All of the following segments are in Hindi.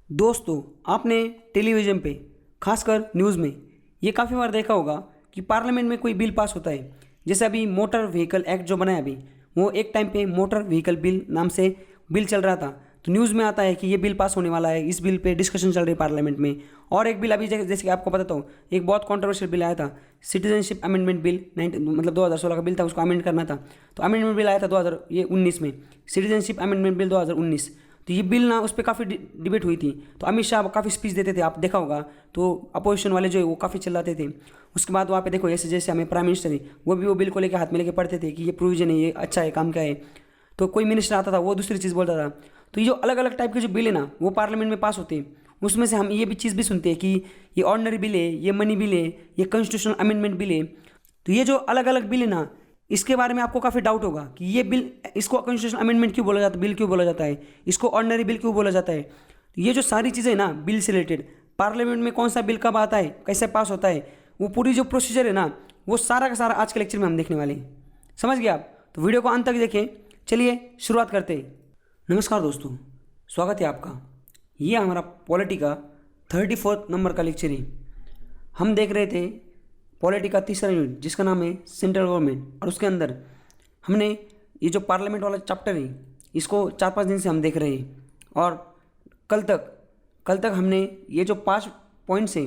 दोस्तों, आपने टेलीविज़न पे खासकर न्यूज़ में ये काफ़ी बार देखा होगा कि पार्लियामेंट में कोई बिल पास होता है। जैसे अभी मोटर व्हीकल एक्ट जो बना है अभी, वो एक टाइम पे मोटर व्हीकल बिल नाम से बिल चल रहा था। तो न्यूज़ में आता है कि ये बिल पास होने वाला है, इस बिल पे डिस्कशन चल रही है पार्लियामेंट में। और एक बिल अभी जैसे कि आपको पता हो, एक बहुत कॉन्ट्रोवर्शियल बिल आया था, सिटीजनशिप अमेंडमेंट बिल 2016 का बिल था, उसको अमेंड करना था। तो अमेंडमेंट बिल आया था 2019 में, सिटीजनशिप अमेंडमेंट बिल 2019। तो ये बिल ना, उस पर काफ़ी डिबेट हुई थी। तो अमित शाह काफ़ी स्पीच देते थे, आप देखा होगा। तो अपोजिशन वाले जो है वो काफ़ी चिल्लाते थे। उसके बाद वहाँ पे देखो, ऐसे जैसे हमें प्राइम मिनिस्टर है, वो भी वो बिल को लेकर हाथ में लेके पढ़ते थे कि ये प्रोविजन है, ये अच्छा है, काम क्या है। तो कोई मिनिस्टर आता था, वो दूसरी चीज़ बोलता था। तो ये जो अलग अलग टाइप के जो बिल है ना, वो पार्लियामेंट में पास होते हैं। उसमें से हम ये भी चीज़ भी सुनते हैं कि ये ऑर्डनरी बिल है, ये मनी बिल है, ये कॉन्स्टिट्यूशनल अमेंडमेंट बिल है। तो ये जो अलग अलग बिल है ना, इसके बारे में आपको काफ़ी डाउट होगा कि ये बिल, इसको कॉन्स्टिट्यूशनल अमेंडमेंट क्यों बोला जाता है, बिल क्यों बोला जाता है, इसको ऑर्डिनरी बिल क्यों बोला जाता है। तो ये जो सारी चीज़ें ना बिल से रिलेटेड, पार्लियामेंट में कौन सा बिल कब आता है, कैसे पास होता है, वो पूरी जो प्रोसीजर है ना, वो सारा का सारा आज के लेक्चर में हम देखने वाले हैं। समझ गए आप? तो वीडियो को अंत तक देखें। चलिए शुरुआत करते हैं। नमस्कार दोस्तों, स्वागत है आपका। ये हमारा पॉलिटी का 34 नंबर का लेक्चर है। हम देख रहे थे पॉलिटी का तीसरा यूनिट, जिसका नाम है सेंट्रल गवर्नमेंट। और उसके अंदर हमने ये जो पार्लियामेंट वाला चैप्टर है, इसको 4-5 दिन से हम देख रहे हैं। और कल तक हमने ये जो 5 पॉइंट्स हैं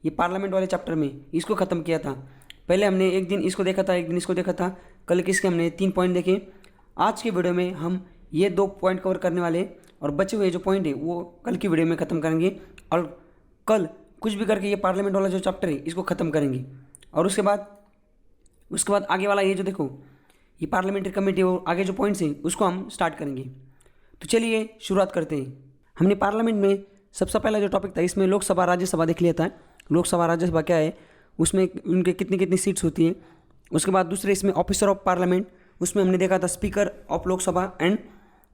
ये पार्लियामेंट वाले चैप्टर में, इसको ख़त्म किया था। पहले हमने एक दिन इसको देखा था, एक दिन इसको देखा था। कल किसके हमने 3 पॉइंट देखे। आज के वीडियो में हम ये 2 पॉइंट कवर करने वाले, और बचे हुए जो पॉइंट है वो कल की वीडियो में ख़त्म करेंगे। और कल कुछ भी करके ये पार्लियामेंट वाला जो चैप्टर है इसको ख़त्म करेंगे। और उसके बाद आगे वाला ये जो देखो, ये पार्लियामेंट्री कमेटी और आगे जो पॉइंट्स हैं उसको हम स्टार्ट करेंगे। तो चलिए शुरुआत करते हैं। हमने पार्लियामेंट में सबसे पहला जो टॉपिक था, इसमें लोकसभा राज्यसभा देख लिया था। लोकसभा राज्यसभा क्या है, उसमें उनके कितनी कितनी सीट्स होती है। उसके बाद दूसरे इसमें ऑफिसर ऑफ पार्लियामेंट, उसमें हमने देखा था speaker of Lok Sabha and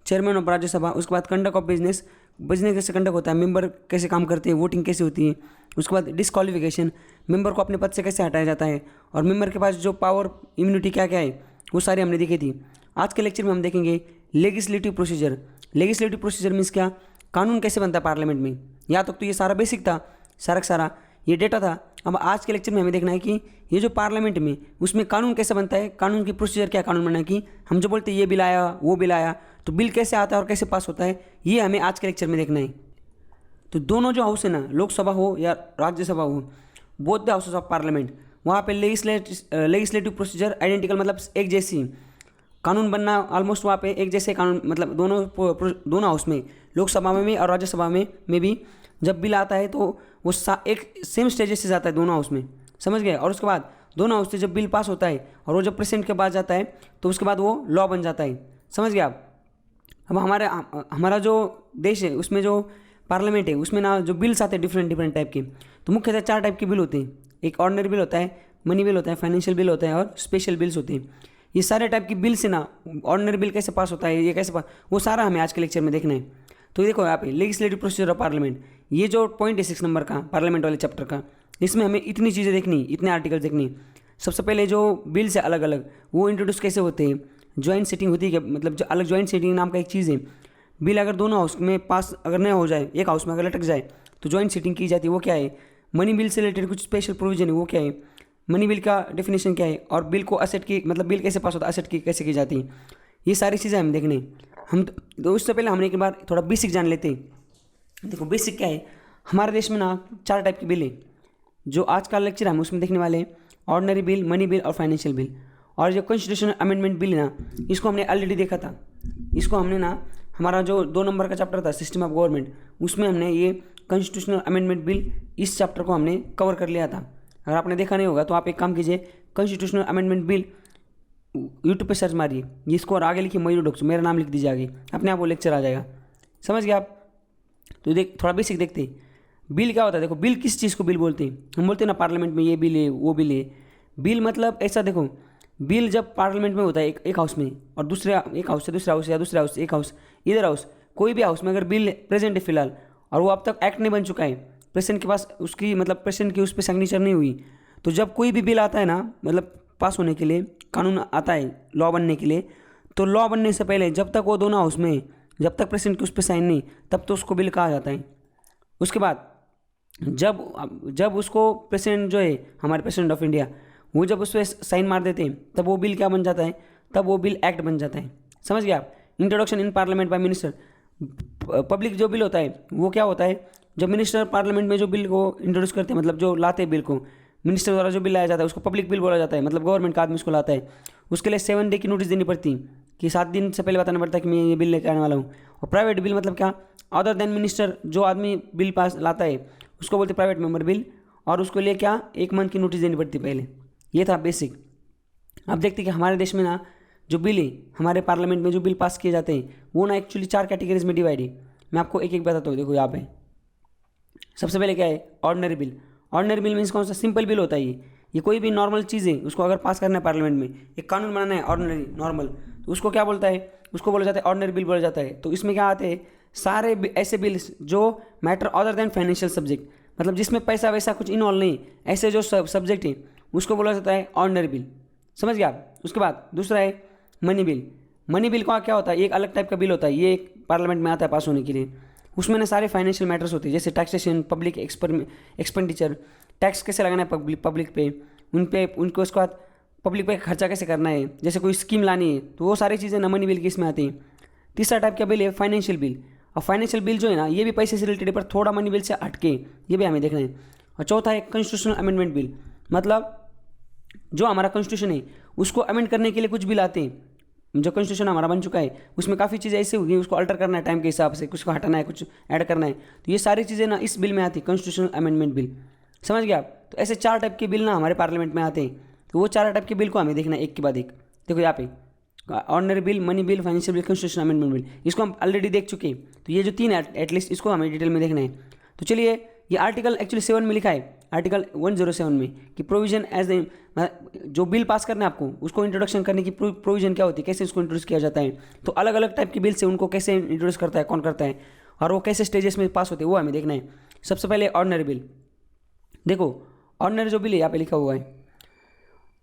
chairman of Rajya Sabha. उसके बाद कंडक्ट ऑफ बिजनेस, बिजनेस कैसे कंडक्ट होता है, मेंबर कैसे काम करते हैं, वोटिंग कैसे होती है। उसके बाद डिस्क्वालिफिकेशन, मेंबर को अपने पद से कैसे हटाया जाता है, और मेंबर के पास जो पावर इम्यूनिटी क्या क्या है, वो सारी हमने देखी थी। आज के लेक्चर में हम देखेंगे legislative procedure. Legislative procedure means क्या, कानून कैसे बनता है पार्लियामेंट में। यहाँ तक तो ये सारा बेसिक था, सारा का सारा ये डेटा था। अब आज के लेक्चर में हमें देखना है कि ये जो पार्लियामेंट में, उसमें कानून कैसे बनता है, कानून की प्रोसीजर क्या, कानून बनना की हम जो बोलते हैं ये बिल आया, वो बिल आया, तो बिल कैसे आता है और कैसे पास होता है, ये हमें आज के लेक्चर में देखना है। तो दोनों जो हाउस है ना, लोकसभा हो या राज्यसभा हो, both the houses of parliament, वहाँ पे लेजिस्लेटिव प्रोसीजर आइडेंटिकल, मतलब एक जैसी कानून बनना ऑलमोस्ट वहाँ पे एक जैसे कानून, मतलब दोनों हाउस में, लोकसभा में भी और राज्यसभा में भी जब बिल आता है तो वो एक सेम स्टेजेस से जाता है दोनों हाउस में। समझ गए? और उसके बाद दोनों हाउस से जब बिल पास होता है और वो जब प्रेसिडेंट के पास जाता है तो उसके बाद वो लॉ बन जाता है। समझ गए आप? अब हमारा जो देश है उसमें जो पार्लियामेंट है उसमें ना जो बिल्स आते हैं डिफरेंट टाइप के, तो मुख्यतः 4 टाइप के बिल होते हैं। एक ऑर्डिनरी बिल होता है, मनी बिल होता है, फाइनेंशियल बिल होता है और स्पेशल बिल्स होते हैं। ये सारे टाइप की बिल से ना, ऑर्डिनरी बिल कैसे पास होता है, ये कैसे पास, वो सारा हमें आज के लेक्चर में देखना है। तो देखो यहाँ पे लेजिस्लेटिव प्रोसीजर ऑफ पार्लियामेंट, ये जो पॉइंट है 6 नंबर का पार्लियामेंट वाले चैप्टर का, इसमें हमें इतनी चीज़ें देखनी, इतने आर्टिकल्स देखनी। सबसे पहले जो बिल्स है अलग अलग, वो इंट्रोड्यूस कैसे होते हैं, ज्वाइंट सीटिंग होती है, मतलब जो अलग ज्वाइंट सीटिंग नाम का एक चीज़ है। बिल अगर दोनों हाउस में पास अगर नहीं हो जाए, एक हाउस में अगर लटक जाए, तो ज्वाइंट सीटिंग की जाती है। वो क्या है, मनी बिल से रिलेटेड कुछ स्पेशल प्रोविजन है, वो क्या है, मनी बिल का डेफिनेशन क्या है, और बिल को असेट की, मतलब बिल कैसे पास होता है, असेट की कैसे की जाती है, ये सारी चीज़ें हम देखने। हम तो उससे पहले हमने एक बार थोड़ा बेसिक जान लेते हैं। देखो बेसिक क्या है, हमारे देश में ना 4 टाइप की बिल है। जो आज का लेक्चर हम उसमें देखने वाले हैं, ऑर्डिनरी बिल, मनी बिल और फाइनेंशियल बिल। और जो कॉन्स्टिट्यूशनल अमेंडमेंट बिल है ना, इसको हमने ऑलरेडी देखा था। इसको हमने ना, हमारा जो 2 नंबर का चैप्टर था सिस्टम ऑफ गवर्नमेंट, उसमें हमने ये कॉन्स्टिट्यूशनल अमेंडमेंट बिल, इस चैप्टर को हमने कवर कर लिया था। अगर आपने देखा नहीं होगा तो आप एक काम कीजिए, कॉन्स्टिट्यूशनल अमेंडमेंट बिल यूट्यूब पे सर्च मारिए, इसको और आगे लिखिए मयूर डॉक्स, मेरा नाम लिख दीजिए आगे, अपने आप वो लेक्चर आ जाएगा। समझ गए आप? तो थोड़ा बेसिक देखते हैं। बिल क्या होता है? देखो बिल किस चीज़ को बिल बोलते हैं, हम बोलते हैं ना पार्लियामेंट में ये बिल है, वो बिल है। बिल मतलब ऐसा देखो, बिल जब पार्लियामेंट में होता है एक हाउस में, और दूसरे एक हाउस से दूसरा हाउस, या दूसरा हाउस से एक हाउस, इधर हाउस, कोई भी हाउस में अगर बिल प्रेजेंट है फिलहाल, और वो अब तक एक्ट नहीं बन चुका है, प्रेसिडेंट के पास उसकी, मतलब प्रेसिडेंट की उस पर सिग्नेचर नहीं हुई, तो जब कोई भी बिल आता है ना, मतलब पास होने के लिए, कानून आता है लॉ बनने के लिए, तो लॉ बनने से पहले जब तक वो दोनों हाउस में, जब तक प्रेसिडेंट की उस पर साइन नहीं, तब तो उसको बिल कहा जाता है। उसके बाद जब उसको प्रेसिडेंट जो है, हमारे प्रेसिडेंट ऑफ इंडिया, वो जब उस पर साइन मार देते हैं तब वो बिल क्या बन जाता है, तब वो बिल एक्ट बन जाता है। समझ गए आप। Introduction in parliament by minister. Public जो बिल होता है वो क्या होता है, जब मिनिस्टर पार्लियामेंट में जो बिल को इंट्रोड्यूस करते हैं, मतलब जो लाते हैं बिल को, मिनिस्टर द्वारा जो बिल लाया जाता है उसको पब्लिक बिल बोला जाता है, मतलब गवर्नमेंट का आदमी उसको लाता है। उसके लिए 7 डे की नोटिस देनी पड़ती, कि 7 दिन से पहले बताना पड़ता है कि मैं ये बिल लेकर आने वाला हूँ। और प्राइवेट बिल मतलब क्या, अदर देन मिनिस्टर जो आदमी बिल पास लाता है उसको बोलते प्राइवेट मेंबर बिल, और उसको लिए क्या 1 मंथ की नोटिस देनी पड़ती पहले। ये था बेसिक। अब देखते कि हमारे देश में ना जो बिल है, हमारे पार्लियामेंट में जो बिल पास किए जाते हैं वो ना एक्चुअली 4 कैटेगरीज में डिवाइड है। मैं आपको एक एक बताता हूँ। देखो यहाँ पे सबसे पहले क्या है, ordinary bill. Ordinary bill means कौन सा, सिंपल बिल होता है ये कोई भी नॉर्मल चीज़ है उसको अगर पास करना है पार्लियामेंट में, एक कानून बनाना है ऑर्डिनरी नॉर्मल, तो उसको क्या बोलता है, उसको बोला जाता है ऑर्डिनरी बिल बोला जाता है। तो इसमें क्या आते हैं, सारे ऐसे बिल्स जो matter other than financial subject, मतलब जिसमें पैसा वैसा कुछ इन्वॉल्व नहीं, ऐसे जो सब्जेक्ट है उसको बोला जाता है ऑर्डिनरी बिल। समझ गया आप। उसके बाद दूसरा है मनी बिल। मनी बिल का क्या होता है, एक अलग टाइप का बिल होता है, ये एक पार्लियामेंट में आता है पास होने के लिए। उसमें ना सारे फाइनेंशियल मैटर्स होते हैं, जैसे टैक्सेशन, पब्लिक एक्सपेंडिचर, टैक्स कैसे लगाना है पब्लिक पे, उनको उसके बाद पब्लिक पे खर्चा कैसे करना है, जैसे कोई स्कीम लानी है, तो वो सारी चीज़ें ना मनी बिल की इसमें आती हैं। तीसरा टाइप का बिल है फाइनेंशियल बिल। और फाइनेंशियल बिल जो है ना ये भी पैसे से रिलेटेड है पर थोड़ा मनी बिल से हटके, ये भी हमें देखना है। और चौथा है कॉन्स्टिट्यूशनल अमेंडमेंट बिल, मतलब जो हमारा कॉन्स्टिट्यूशन है उसको अमेंड करने के लिए कुछ बिल आते हैं। जो कॉन्स्टिट्यूशन हमारा बन चुका है उसमें काफ़ी चीज़ें ऐसी होगी, उसको अल्टर करना है टाइम के हिसाब से, कुछ को हटाना है, कुछ ऐड करना है, तो ये सारी चीज़ें ना इस बिल में आती है, कॉन्स्टिट्यूशनल अमेंडमेंट बिल। समझ गया आप। तो ऐसे 4 टाइप के बिल ना हमारे पार्लियामेंट में आते हैं, तो वो 4 टाइप के बिल को हमें देखना है एक के बाद एक। देखो यहाँ पे ordinary bill, money bill, financial bill, constitutional amendment bill, इसको हम ऑलरेडी देख चुके हैं। तो ये जो 3 है एटलीस्ट इसको हमें डिटेल में देखना है। तो चलिए, ये आर्टिकल एक्चुअली 7 में लिखा है, आर्टिकल 107 में, कि प्रोविजन एज द, जो बिल पास करना है आपको उसको इंट्रोडक्शन करने की प्रोविजन क्या होती है, कैसे उसको इंट्रोड्यूस किया जाता है। तो अलग अलग टाइप के बिल से उनको कैसे इंट्रोड्यूस करता है, कौन करता है, और वो कैसे स्टेजेस में पास होते हैं वो हमें देखना है। सबसे पहले ऑर्डिनरी बिल। देखो ऑर्डिनरी जो बिल है यहाँ पे लिखा हुआ है,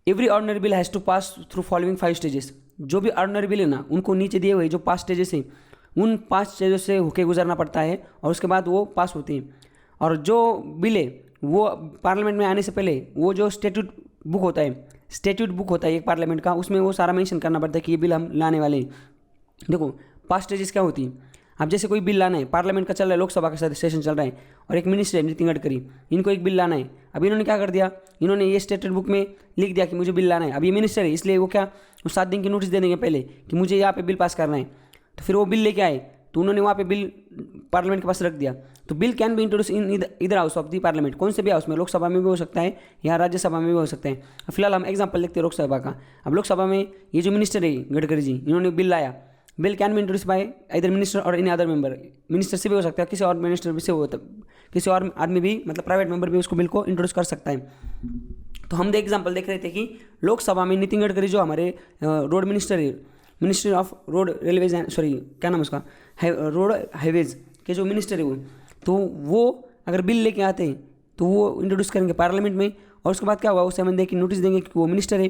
every ordinary bill has to pass through following 5 stages. जो भी ऑर्डिनरी बिल है ना उनको नीचे दिए हुए जो 5 स्टेजेस हैं उन 5 स्टेजेस से होके गुजरना पड़ता है और उसके बाद वो पास होते हैं। और जो बिल है वो पार्लियामेंट में आने से पहले वो जो स्टेट्यूट बुक होता है एक पार्लियामेंट का, उसमें वो सारा मेंशन करना पड़ता है कि ये बिल हम लाने वाले हैं। देखो 5 स्टेजेस क्या होती है। अब जैसे कोई बिल लाना है, पार्लियामेंट का चल रहा है, लोकसभा का सेशन चल रहा है, और एक मिनिस्टर है नितिन गडकरी, इनको एक बिल लाना है। अब इन्होंने क्या कर दिया, इन्होंने ये स्टेटमेंट बुक में लिख दिया कि मुझे बिल लाना है। अब ये मिनिस्टर है इसलिए वो क्या 7 दिन की नोटिस दे देंगे पहले कि मुझे यहाँ पे बिल पास करना है। तो फिर वो बिल लेके आए, तो उन्होंने वहाँ पे बिल पार्लियामेंट के पास रख दिया। तो बिल कैन बी इंट्रोड्यूस इन इधर हाउस ऑफ दी पार्लियामेंट, कौन से भी हाउस में, लोकसभा में भी हो सकता है या राज्यसभा में भी हो सकता है। फिलहाल हम एग्जाम्पल देखते हैं लोकसभा का। अब लोकसभा में ये जो मिनिस्टर है गडकरी जी, इन्होंने बिल लाया, bill can be introduce by इधर मिनिस्टर और एनी अदर मेंबर, मिनिस्टर से भी हो सकता है, किसी और मिनिस्टर भी से हो, किसी और आदमी भी, मतलब प्राइवेट मेंबर भी उसको बिल को इंट्रोड्यूस कर सकता है। तो हम एग्जाम्पल देख रहे थे कि लोकसभा में नितिन गडकरी जो हमारे रोड मिनिस्टर है, ministry of road railways and क्या नाम है उसका, रोड हाईवेज के जो मिनिस्टर है वो अगर बिल लेके आते हैं तो वो इंट्रोड्यूस करेंगे पार्लियामेंट में। और उसके बाद क्या होगा, वो 7 डे की नोटिस देंगे कि वो मिनिस्टर है।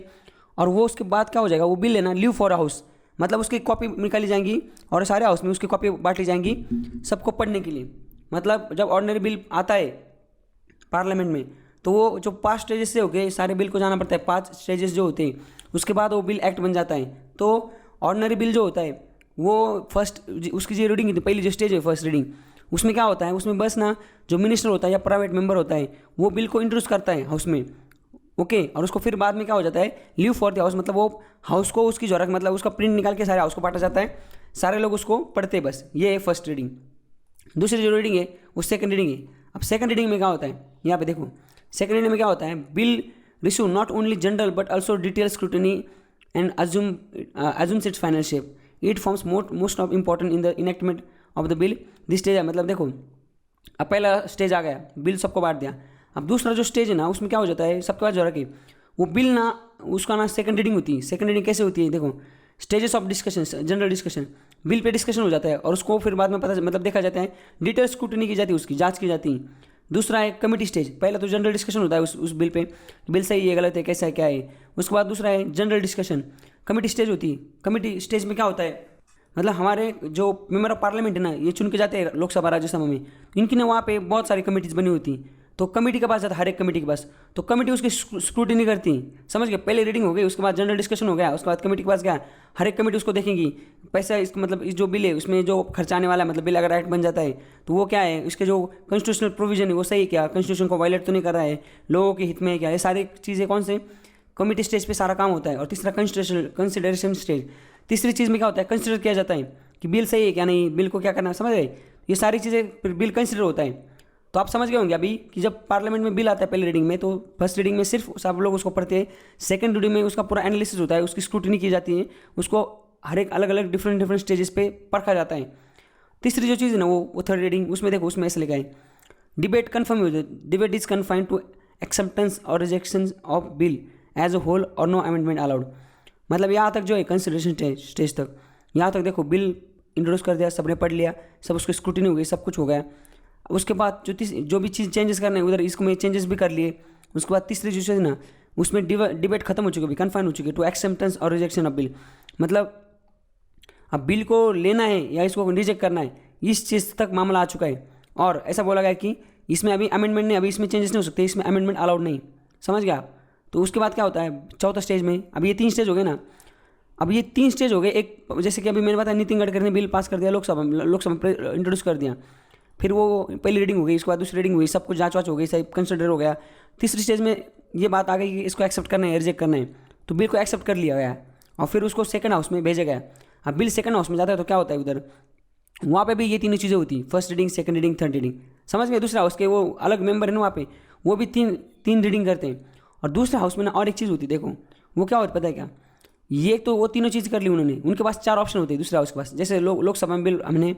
और वो उसके बाद क्या हो जाएगा, वो बिल है ना लीव फॉर हाउस, मतलब उसकी कॉपी निकाली जाएंगी और सारे हाउस में उसकी कॉपी बांटी जाएंगी सबको पढ़ने के लिए। मतलब जब ऑर्डिनरी बिल आता है पार्लियामेंट में तो वो जो 5 स्टेजेस से होके सारे बिल को जाना पड़ता है, 5 स्टेजेस जो होते हैं, उसके बाद वो बिल एक्ट बन जाता है। तो ऑर्डिनरी बिल जो होता है वो फर्स्ट उसकी जो रीडिंग, पहली जो स्टेज है फर्स्ट रीडिंग, उसमें क्या होता है, उसमें बस ना जो मिनिस्टर होता है या प्राइवेट मेंबर होता है वो बिल को इंट्रोड्यूस करता है हाउस में, ओके। और उसको फिर बाद में क्या हो जाता है, लीव फॉर द हाउस, मतलब वो हाउस को उसकी जरूरत, मतलब उसका प्रिंट निकाल के सारे हाउस को बांटा जाता है, सारे लोग उसको पढ़ते हैं बस। ये है फर्स्ट रीडिंग। दूसरी जो रीडिंग है वो सेकंड रीडिंग है। अब सेकंड रीडिंग में क्या होता है, यहाँ पे देखो सेकंड रीडिंग में क्या होता है, bill receive not only general but also detail scrutiny and assumes its final shape. It forms most of important in the enactment of the bill. This stage है, मतलब देखो अब पहला स्टेज आ गया, बिल सबको बांट दिया। अब दूसरा जो स्टेज है ना उसमें क्या हो जाता है, सबके पास जो रखे वो बिल ना, उसका ना सेकंड रीडिंग होती है। सेकंड रीडिंग कैसे होती है, देखो stages of discussion, general discussion, bill pay discussion हो जाता है और उसको फिर बाद में पता मतलब देखा जाता है, डिटेल स्क्रूटनी की जाती है, उसकी जाँच की जाती है। दूसरा है कमेटी स्टेज, पहला तो जनरल डिस्कशन होता है उस बिल पे, बिल सही है गलत है कैसा है क्या है। उसके बाद दूसरा है जनरल डिस्कशन, कमेटी स्टेज होती है। कमेटी स्टेज में क्या होता है, मतलब हमारे जो मेंबर ऑफ पार्लियामेंट है ना, ये चुन के जाते हैं लोकसभा राज्यसभा में, इनकी ना वहाँ पे बहुत सारी कमेटीज़ बनी होती हैं। तो कमेटी के पास जाता है, हर एक कमेटी के पास, तो कमेटी उसकी स्क्रूटिनी करती है, समझ गए। पहले रीडिंग हो गई, उसके बाद जनरल डिस्कशन हो गया, उसके बाद कमेटी के पास गया, हर एक कमेटी उसको देखेंगी। पैसा इसका मतलब इस जो बिल है उसमें जो खर्चा आने वाला है, मतलब बिल अगर एक्ट बन जाता है तो वो क्या है, इसके जो कॉन्स्टिट्यूशनल प्रोविजन है वो सही क्या, कॉन्स्टिट्यूशन को वायलेट तो नहीं कर रहा है, लोगों के हित में है क्या, ये सारी चीज़ें कौन से कमेटी स्टेज पे सारा काम होता है। और तीसरा कंसिडरेशन स्टेज, तीसरी चीज़ में क्या होता है, कंसिडर किया जाता है कि बिल सही है क्या नहीं, बिल को क्या करना है, समझ गए। ये सारी चीज़ें फिर बिल कंसिडर होता है। तो आप समझ गए होंगे अभी कि जब पार्लियामेंट में बिल आता है पहली रीडिंग में, तो फर्स्ट रीडिंग में सिर्फ सब लोग उसको पढ़ते हैं, सेकंड रीडिंग में उसका पूरा एनालिसिस होता है, उसकी स्क्रूटिनी की जाती है, उसको हर एक अलग अलग डिफरेंट स्टेजेस पे परखा जाता है। तीसरी जो चीज़ है ना वो थर्ड रीडिंग, उसमें देखो उसमें ऐसे लिखा है डिबेट कन्फर्म हो जाए, debate is confined to acceptance और rejection of bill as a whole और नो अमेंडमेंट अलाउड। मतलब यहाँ तक जो है कंसिडरेशन स्टेज तक, यहाँ तक देखो बिल इंट्रोड्यूस कर दिया, सबने पढ़ लिया, सब उसकी स्क्रूटिनी हो गई, सब कुछ हो गया। उसके बाद जो भी चीज़ चेंजेस करने हैं उधर इसको में चेंजेस भी कर लिए। उसके बाद तीसरी जो चीज़ ना उसमें डिबेट खत्म हो चुकी है, कन्फाइन हो चुकी है टू एक्सेप्टेंस और रिजेक्शन ऑफ बिल। मतलब अब बिल को लेना है या इसको रिजेक्ट करना है, इस चीज़ तक मामला आ चुका है। और ऐसा बोला गया कि इसमें अभी अमेंडमेंट नहीं, अभी इसमें चेंजेस नहीं हो सकते, इसमें अमेंडमेंट अलाउड नहीं, समझ गया आप। तो उसके बाद क्या होता है चौथा स्टेज में, अभी ये 3 स्टेज हो गए ना, अब ये 3 स्टेज हो गए। एक जैसे कि अभी मैंने बताया नितिन गडकरी ने बिल पास कर दिया, लोकसभा इंट्रोड्यूस कर दिया, फिर वो पहली रीडिंग हो गई, उसके बाद दूसरी रीडिंग हुई, सब कुछ जांच वाच हो गई, सब कंसिडर हो गया। तीसरी स्टेज में ये बात आ गई कि इसको एक्सेप्ट करना है, रिजेक्ट करना है, तो बिल को एक्सेप्ट कर लिया गया और फिर उसको सेकंड हाउस में भेजा गया। अब बिल सेकंड हाउस में जाता है तो क्या होता है उधर, वहाँ पे भी ये तीनों चीज़ें होती, first reading, second reading, third reading, समझ गए। दूसरा हाउस के वो अलग मेंबर है ना वहाँ पे, वो भी तीन रीडिंग करते हैं। और दूसरे हाउस में ना और एक चीज़ होती है, देखो वो क्या होता है पता है क्या, ये तो वो तीनों चीज़ कर ली उन्होंने, उनके पास 4 ऑप्शन होते हैं दूसरे हाउस के पास। जैसे लोकसभा में बिल हमने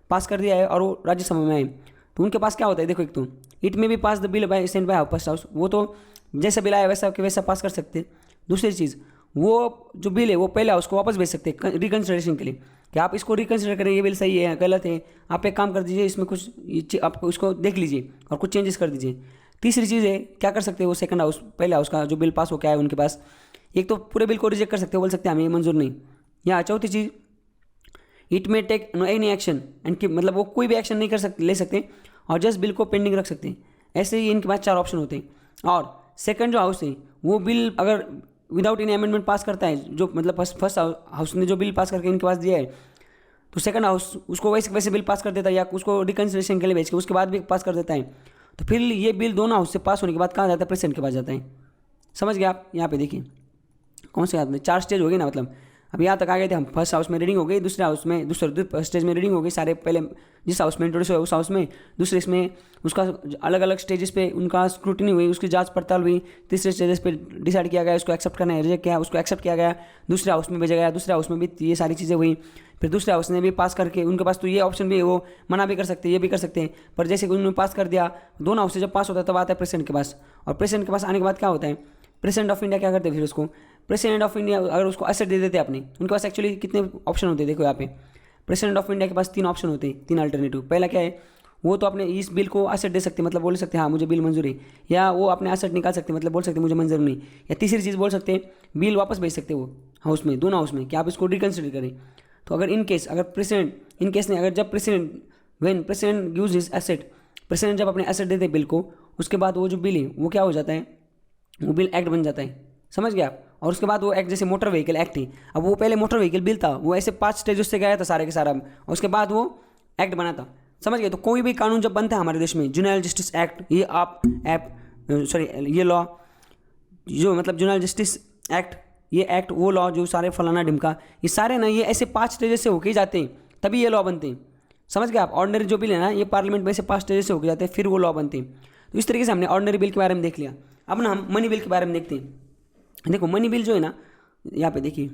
पास कर दिया है और वो राज्यसभा में आए, तो उनके पास क्या होता है देखो, एक तो इट में भी pass the bill by sent by first house, वो तो जैसा बिल आया वैसा के वैसा पास कर सकते हैं। दूसरी चीज़, वो जो बिल है वो पहले हाउस को वापस भेज सकते हैं रिकन्सिडरेशन के लिए, कि आप इसको रिकन्सिडर करें, ये बिल सही है गलत है, आप एक काम कर दीजिए, इसमें कुछ आप इसको देख लीजिए और कुछ चेंजेस कर दीजिए। तीसरी चीज़ है क्या कर सकते हैं वो सेकंड हाउस, पहले हाउस का जो बिल पास हो क्या है उनके पास, एक तो पूरे बिल को रिजेक्ट कर सकते हो, बोल सकते हैं हमें ये मंजूर नहीं। या चौथी चीज़, it may take no any action and कि मतलब वो कोई भी एक्शन नहीं कर सकते, ले सकते और जस्ट बिल को पेंडिंग रख सकते हैं। ऐसे ही इनके पास 4 ऑप्शन होते हैं। और सेकंड जो हाउस है वो बिल अगर विदाउट एनी अमेंडमेंट पास करता है, जो मतलब फर्स्ट हाउस ने जो बिल पास करके इनके पास दिया है, तो सेकंड हाउस उसको वैसे बिल पास कर देता है या उसको रिकन्सिडरेशन के लिए भेज के उसके बाद भी पास कर देता है। तो फिर ये बिल दोनों हाउस से पास होने के बाद कहाँ जाता है, प्रेसिडेंट के पास जाता है। समझ गए आप। यहाँ पे देखिए कौन से हाथ में 4 स्टेज हो गए ना, मतलब अब यहाँ तक आ गए थे हम, फर्स्ट हाउस में रीडिंग हो गई, दूसरे हाउस में दूसरे स्टेज में रीडिंग हो गई, सारे पहले जिस हाउस में इंट्रोड्यूस हुआ उस हाउस में, दूसरे इसमें उसका अलग अलग स्टेजेस पे उनका स्क्रूटिनी हुई, उसकी जांच पड़ताल हुई, तीसरे स्टेजेस पे डिसाइड किया गया उसको एक्सेप्ट करना है, रिजेक्ट किया, उसको एक्सेप्ट किया गया, दूसरे हाउस में भेजा गया, दूसरे हाउस में भी ये सारी चीज़ें हुई, फिर दूसरे हाउस ने भी पास करके उनके पास तो ये ऑप्शन भी है, वो मना भी कर सकते हैं, ये भी कर सकते हैं, पर जैसे कि उन्होंने पास कर दिया, दोनों हाउस से जब पास होता है तब आता है प्रेसिडेंट के पास, और प्रेसिडेंट के पास आने के बाद क्या होता है, प्रेसिडेंट ऑफ इंडिया क्या करते हैं फिर उसको, प्रेसिडेंट ऑफ इंडिया अगर उसको एसेट दे देते अपने, उनके पास एक्चुअली कितने ऑप्शन होते हैं देखो यहाँ पे, प्रेसिडेंट ऑफ इंडिया के पास 3 ऑप्शन होते हैं, 3 अल्टरनेटिव। पहला क्या है, वो तो अपने इस बिल को एसेट दे सकते हैं, मतलब बोल सकते हैं हाँ मुझे बिल मंजूर है, या वो अपने एसेट निकाल सकते हैं, मतलब बोल सकते हैं मुझे मंजूर नहीं, या तीसरी चीज़ बोल सकते हैं बिल वापस भेज सकते हैं वो हाउस में, दोनों हाउस में, कि आप इसको रिकन्सिडर करें। तो अगर इन केस अगर प्रेसिडेंट इन केस नहीं, अगर जब president use his asset, president जब अपने एसेट देते बिल को, उसके बाद वो जो बिल है वो क्या हो जाता है, वो बिल एक्ट बन जाता है, समझ गया आप। और उसके बाद वो एक्ट जैसे मोटर व्हीकल एक्ट है, अब वो पहले मोटर व्हीकल बिल था, वो ऐसे 5 स्टेज से गया था सारे के सारा, और उसके बाद वो एक्ट बना था, समझ गए। तो कोई भी कानून जब बनता है हमारे देश में, जुवेनाइल जस्टिस एक्ट, ये ये लॉ जो मतलब जुवेनाइल जस्टिस एक्ट, ये एक्ट वो लॉ जो सारे फलाना ढिमका, ये सारे ना ये ऐसे 5 स्टेज से होके जाते हैं, तभी ये लॉ बनते हैं, समझ गए आप। ऑर्डिनरी जो बिल है ना ये पार्लियामेंट में ऐसे 5 स्टेज से होके जाते हैं, फिर वो लॉ बनते हैं। तो इस तरीके से हमने ऑर्डिनरी बिल के बारे में देख लिया। अब ना हम मनी बिल के बारे में देखते हैं। देखो मनी बिल जो है ना, यहाँ पे देखिए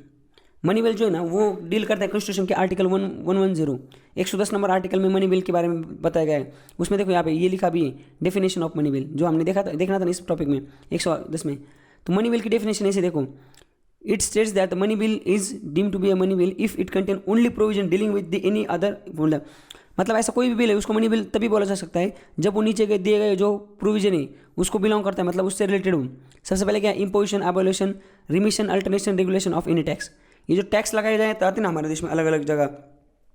मनी बिल जो है ना वो डील करता है कॉन्स्टिट्यूशन के आर्टिकल 110 110 नंबर आर्टिकल में मनी बिल के बारे में बताया गया है। उसमें देखो यहाँ पे ये लिखा भी है डेफिनेशन ऑफ मनी बिल, जो हमने देखना था ना इस टॉपिक में 110 में। तो मनी बिल की डेफिनेशन ऐसे देखो, it states that the money bill is deemed to be a money bill if it contain only provision dealing with any other, मतलब ऐसा कोई भी बिल है उसको मनी बिल तभी बोला जा सकता है जब वो नीचे दिए गए जो प्रोविजन है उसको बिलोंग करता है, मतलब उससे रिलेटेड हो। सबसे पहले क्या, imposition, abolition, remission, alternation, regulation of any tax, ये जो टैक्स लगाए जाते हैं ना हमारे देश में अलग अलग जगह,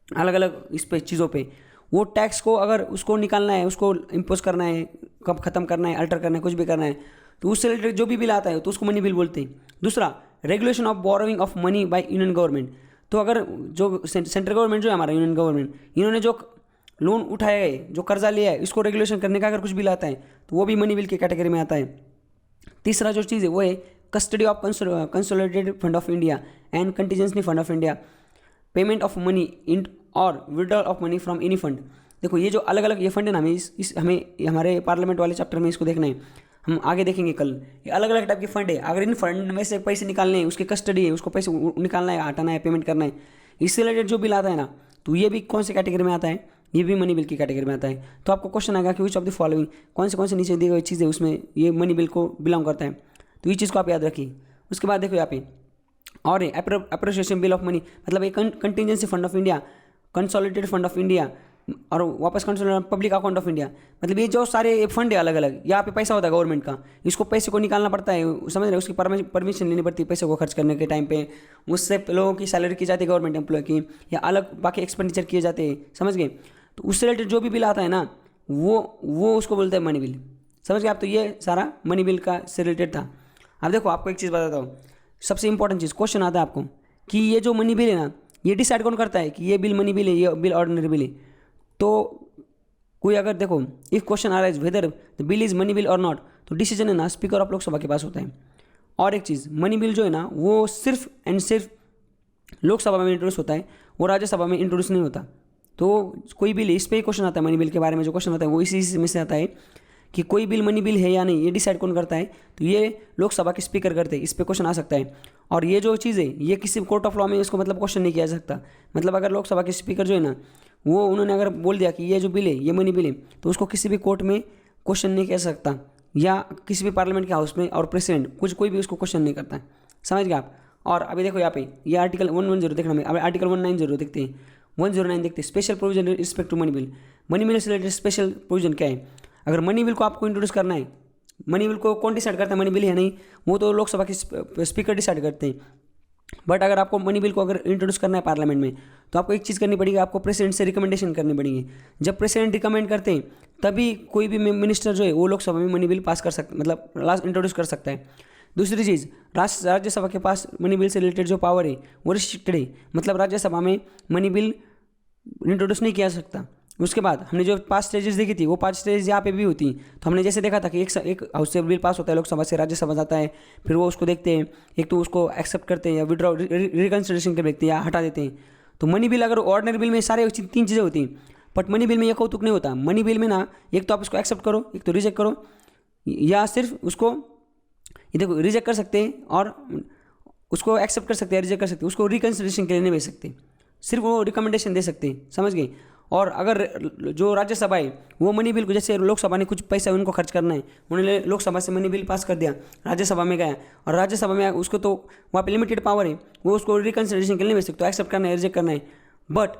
अलग अलग इस पे चीज़ों पे, वो टैक्स को अगर उसको निकालना है, उसको इम्पोज करना है, कब ख़त्म करना है, अल्टर करना है, कुछ भी करना है, तो उससे रिलेटेड जो भी बिल आता है तो उसको मनी बिल बोलते हैं। दूसरा, regulation of borrowing of money by union government. तो अगर जो सेंट्रल गवर्नमेंट जो है हमारा यूनियन गवर्नमेंट, इन्होंने जो लोन उठाया है, जो कर्जा लिया है, इसको रेगुलेशन करने का अगर कुछ बिल आता है तो वो भी मनी बिल की कैटेगरी में आता है। तीसरा जो चीज़ है वो है custody of consolidated fund of India and contingency fund of India, payment of money in और withdrawal of money from any fund. देखो ये जो अलग अलग ये फंड है ना, हमें हमारे पार्लियामेंट वाले चैप्टर में इसको देखना है, हम आगे देखेंगे कल। ये अलग अलग टाइप के फंड है, अगर इन फंड में से पैसे निकालने हैं, उसकी कस्टडी है, उसको पैसे निकालना है, हटाना है, पेमेंट करना है, इससे रिलेटेड जो बिल आता है ना, तो ये भी कौन से कैटेगरी में आता है, ये भी मनी बिल की कैटेगरी में आता है। तो आपको क्वेश्चन आएगा कि विच ऑफ द फॉलोइंग, कौन से नीचे दी गई चीज़ है उसमें ये मनी बिल को बिलोंग करता है, तो ये चीज़ को आप याद रखिए। उसके बाद देखो यहाँ पे और अप्रोप्रिएशन बिल ऑफ मनी, मतलब एक contingency fund of India, consolidated fund of India और वापस consolidated public account of India, मतलब ये जो सारे फंड है अलग अलग, यहाँ पे पैसा होता है गवर्नमेंट का, इसको पैसे को निकालना पड़ता है, समझ रहे, उसकी परमिशन लेनी पड़ती है पैसे को खर्च करने के टाइम पे, उससे लोगों की सैलरी की जाती है गवर्नमेंट एम्प्लॉय की, या अलग बाकी एक्सपेंडिचर किए जाते हैं, समझ गए। तो उससे रिलेटेड जो भी बिल आता है ना, वो उसको बोलते हैं मनी बिल, समझ गए आप। तो ये सारा मनी बिल का से रिलेटेड था। अब देखो आपको एक चीज़ बताता हूँ, सबसे इंपॉर्टेंट चीज़, क्वेश्चन आता है आपको कि ये जो मनी बिल है ना, ये डिसाइड कौन करता है कि ये बिल मनी बिल है, ये बिल ऑर्डिनरी बिल है। तो कोई अगर देखो इफ क्वेश्चन आ रहा है whether the bill is money bill और नॉट, तो डिसीजन है ना स्पीकर ऑफ लोकसभा के पास होता है। और एक चीज़, मनी बिल जो है ना वो सिर्फ एंड सिर्फ लोकसभा में इंट्रोड्यूस होता है, वो राज्यसभा में इंट्रोड्यूस नहीं होता। तो कोई बिल, इस पर ही क्वेश्चन आता है, मनी बिल के बारे में जो क्वेश्चन आता है वो इसी में से आता है कि कोई बिल मनी बिल है या नहीं, ये डिसाइड कौन करता है, तो ये लोकसभा के स्पीकर करते हैं, इस पर क्वेश्चन आ सकता है। और ये जो चीज़ है ये किसी कोर्ट ऑफ लॉ में इसको मतलब क्वेश्चन नहीं किया जा सकता, मतलब अगर लोकसभा के स्पीकर जो है ना वो उन्होंने अगर बोल दिया कि ये जो बिल है ये मनी बिल है, तो उसको किसी भी कोर्ट में क्वेश्चन नहीं किया सकता, या किसी भी पार्लियामेंट के हाउस में और प्रेसिडेंट कोई भी उसको क्वेश्चन नहीं करता है, समझ गए आप। और अभी देखो यहाँ पे ये आर्टिकल 110 देखना में, अभी आर्टिकल 190 देखते हैं, 109 देखते हैं, special provision respect to money bill. Money bill से रिलेटेड स्पेशल प्रोविजन क्या है, अगर मनी बिल को आपको इंट्रोड्यूस करना है, मनी बिल को कौन डिसाइड करता है मनी बिल है नहीं, वो तो लोकसभा के स्पीकर डिसाइड करते हैं। बट अगर आपको मनी बिल को अगर इंट्रोड्यूस करना है पार्लियामेंट में, तो आपको एक चीज़ करनी पड़ेगी, आपको प्रेसिडेंट से रिकमेंडेशन करनी पड़ेगी। जब प्रेसिडेंट रिकमेंड करते हैं तभी कोई भी मिनिस्टर जो है वो लोकसभा में मनी बिल पास कर सकता, मतलब लास्ट इंट्रोड्यूस कर सकता है। दूसरी चीज़, राज्यसभा के पास मनी बिल से रिलेटेड जो पावर है वो रिस्ट्रिक्टेड है, मतलब राज्यसभा में मनी बिल इंट्रोड्यूस नहीं किया जा सकता। उसके बाद हमने जो 5 स्टेजेस देखी थी वो 5 स्टेज यहाँ पे भी होती हैं। तो हमने जैसे देखा था कि एक हाउस से बिल पास होता है, लोकसभा से राज्यसभा जाता है, फिर वो उसको देखते हैं, एक तो उसको एक्सेप्ट करते हैं या विड्रॉ रिकन्सिडरेशन के देखते हैं या हटा देते हैं। तो मनी बिल अगर ऑर्डिनरी बिल में सारे 3 चीज़ें होती हैं, बट मनी बिल में ये कौतुक नहीं होता। मनी बिल में ना एक तो आप उसको एक्सेप्ट करो, एक तो रिजेक्ट करो, या सिर्फ उसको ये देखो रिजेक्ट कर सकते हैं और उसको एक्सेप्ट कर सकते हैं, रिजेक्ट कर सकते हैं, उसको रिकन्सिडरेशन के लिए नहीं भेज सकते, सिर्फ वो रिकमेंडेशन दे सकते हैं, समझ गए। और अगर जो राज्यसभा है वो मनी बिल को, जैसे लोकसभा ने कुछ पैसा उनको खर्च करना है, उन्होंने लोकसभा से मनी बिल पास कर दिया, राज्यसभा में गया और राज्यसभा में उसको तो वहाँ पे लिमिटेड पावर है, वो उसको रिकन्सिडरेशन के लिए भेज सकते, तो एक्सेप्ट करना है, रिजेक्ट करना है। बट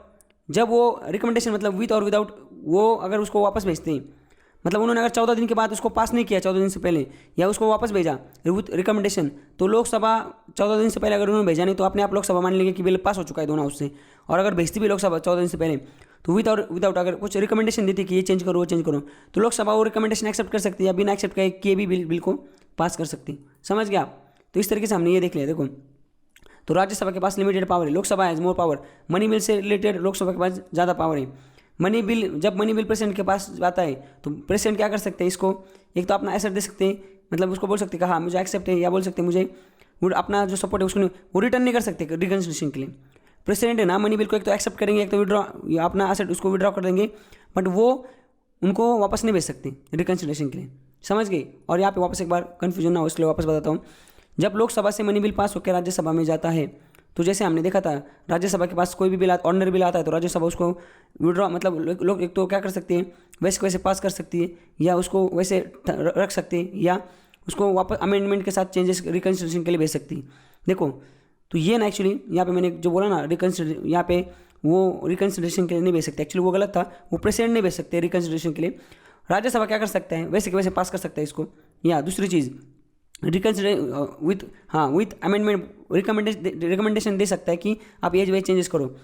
जब वो रिकमेंडेशन मतलब विथ और विदाउट, वो अगर उसको वापस भेजते हैं, मतलब उन्होंने अगर 14 दिन के बाद उसको पास नहीं किया 14 दिन से पहले, या उसको वापस भेजा विथ रिकमेंडेशन, तो लोकसभा 14 दिन से पहले अगर उन्होंने भेजा नहीं तो अपने आप लोकसभा मान लेंगे कि बिल पास हो चुका है दोनों हाउस से। और अगर भेजती भी लोकसभा 14 दिन से पहले, तो विथ और विदाउट अगर कुछ रिकमेंडेशन देती कि ये चेंज करो वो चेंज करो, तो लोकसभा वो रिकमेंडेशन एक्सेप्ट कर सकती है या बिना एक्सेप्ट किए भी बिल को पास कर सकती, समझ गए आप। तो इस तरीके से हमने ये देख लिया। देखो तो राज्यसभा के पास लिमिटेड पावर है, Lok Sabha has more power. Money bill से रिलेटेड लोकसभा के पास ज़्यादा पावर है। जब मनी बिल प्रेसिडेंट के पास आता है तो प्रेसिडेंट क्या कर सकते हैं, इसको एक तो अपना एसेट दे सकते हैं, मतलब उसको बोल सकते हैं कि हाँ मुझे एक्सेप्ट है, या बोल सकते हैं मुझे अपना जो सपोर्ट है उसको वो रिटर्न नहीं कर सकते रिकन्सिडरेशन के लिए। प्रेसिडेंट है ना मनी बिल को एक तो एक्सेप्ट करेंगे, एक तो विड्रॉ या अपना एसेट उसको विड्रॉ कर देंगे, बट वो उनको वापस नहीं भेज सकते रिकन्सिडरेशन के लिए, समझ गए। और यहाँ पे वापस एक बार कन्फ्यूजन ना हो इसलिए वापस बताता हूँ। जब लोकसभा से मनी बिल पास होकर राज्यसभा में जाता है, तो जैसे हमने देखा था राज्यसभा के पास कोई भी बिल ऑर्डिनरी बिल आता है तो राज्यसभा उसको विड्रॉ, मतलब लोग एक तो क्या कर सकते हैं, वैसे पास कर सकती है, या उसको वैसे रख सकते हैं, या उसको वापस अमेंडमेंट के साथ चेंजेस रिकन्सिडरेशन के लिए भेज सकती है। देखो तो ये ना एक्चुअली यहाँ पे मैंने जो बोला ना यहाँ पे वो रिकन्सिडरेशन के लिए नहीं भेज सकते, एक्चुअली वो गलत था, वो प्रेसिडेंट नहीं भेज सकते रिकन्सिडरेशन के लिए। राज्यसभा क्या कर सकते हैं, वैसे के वैसे पास कर सकता है इसको। या दूसरी चीज़, रिकन्सिडर विथ अमेंडमेंट रिकमेंडेशन दे सकता है कि आप एज वाइज चेंजेस करो।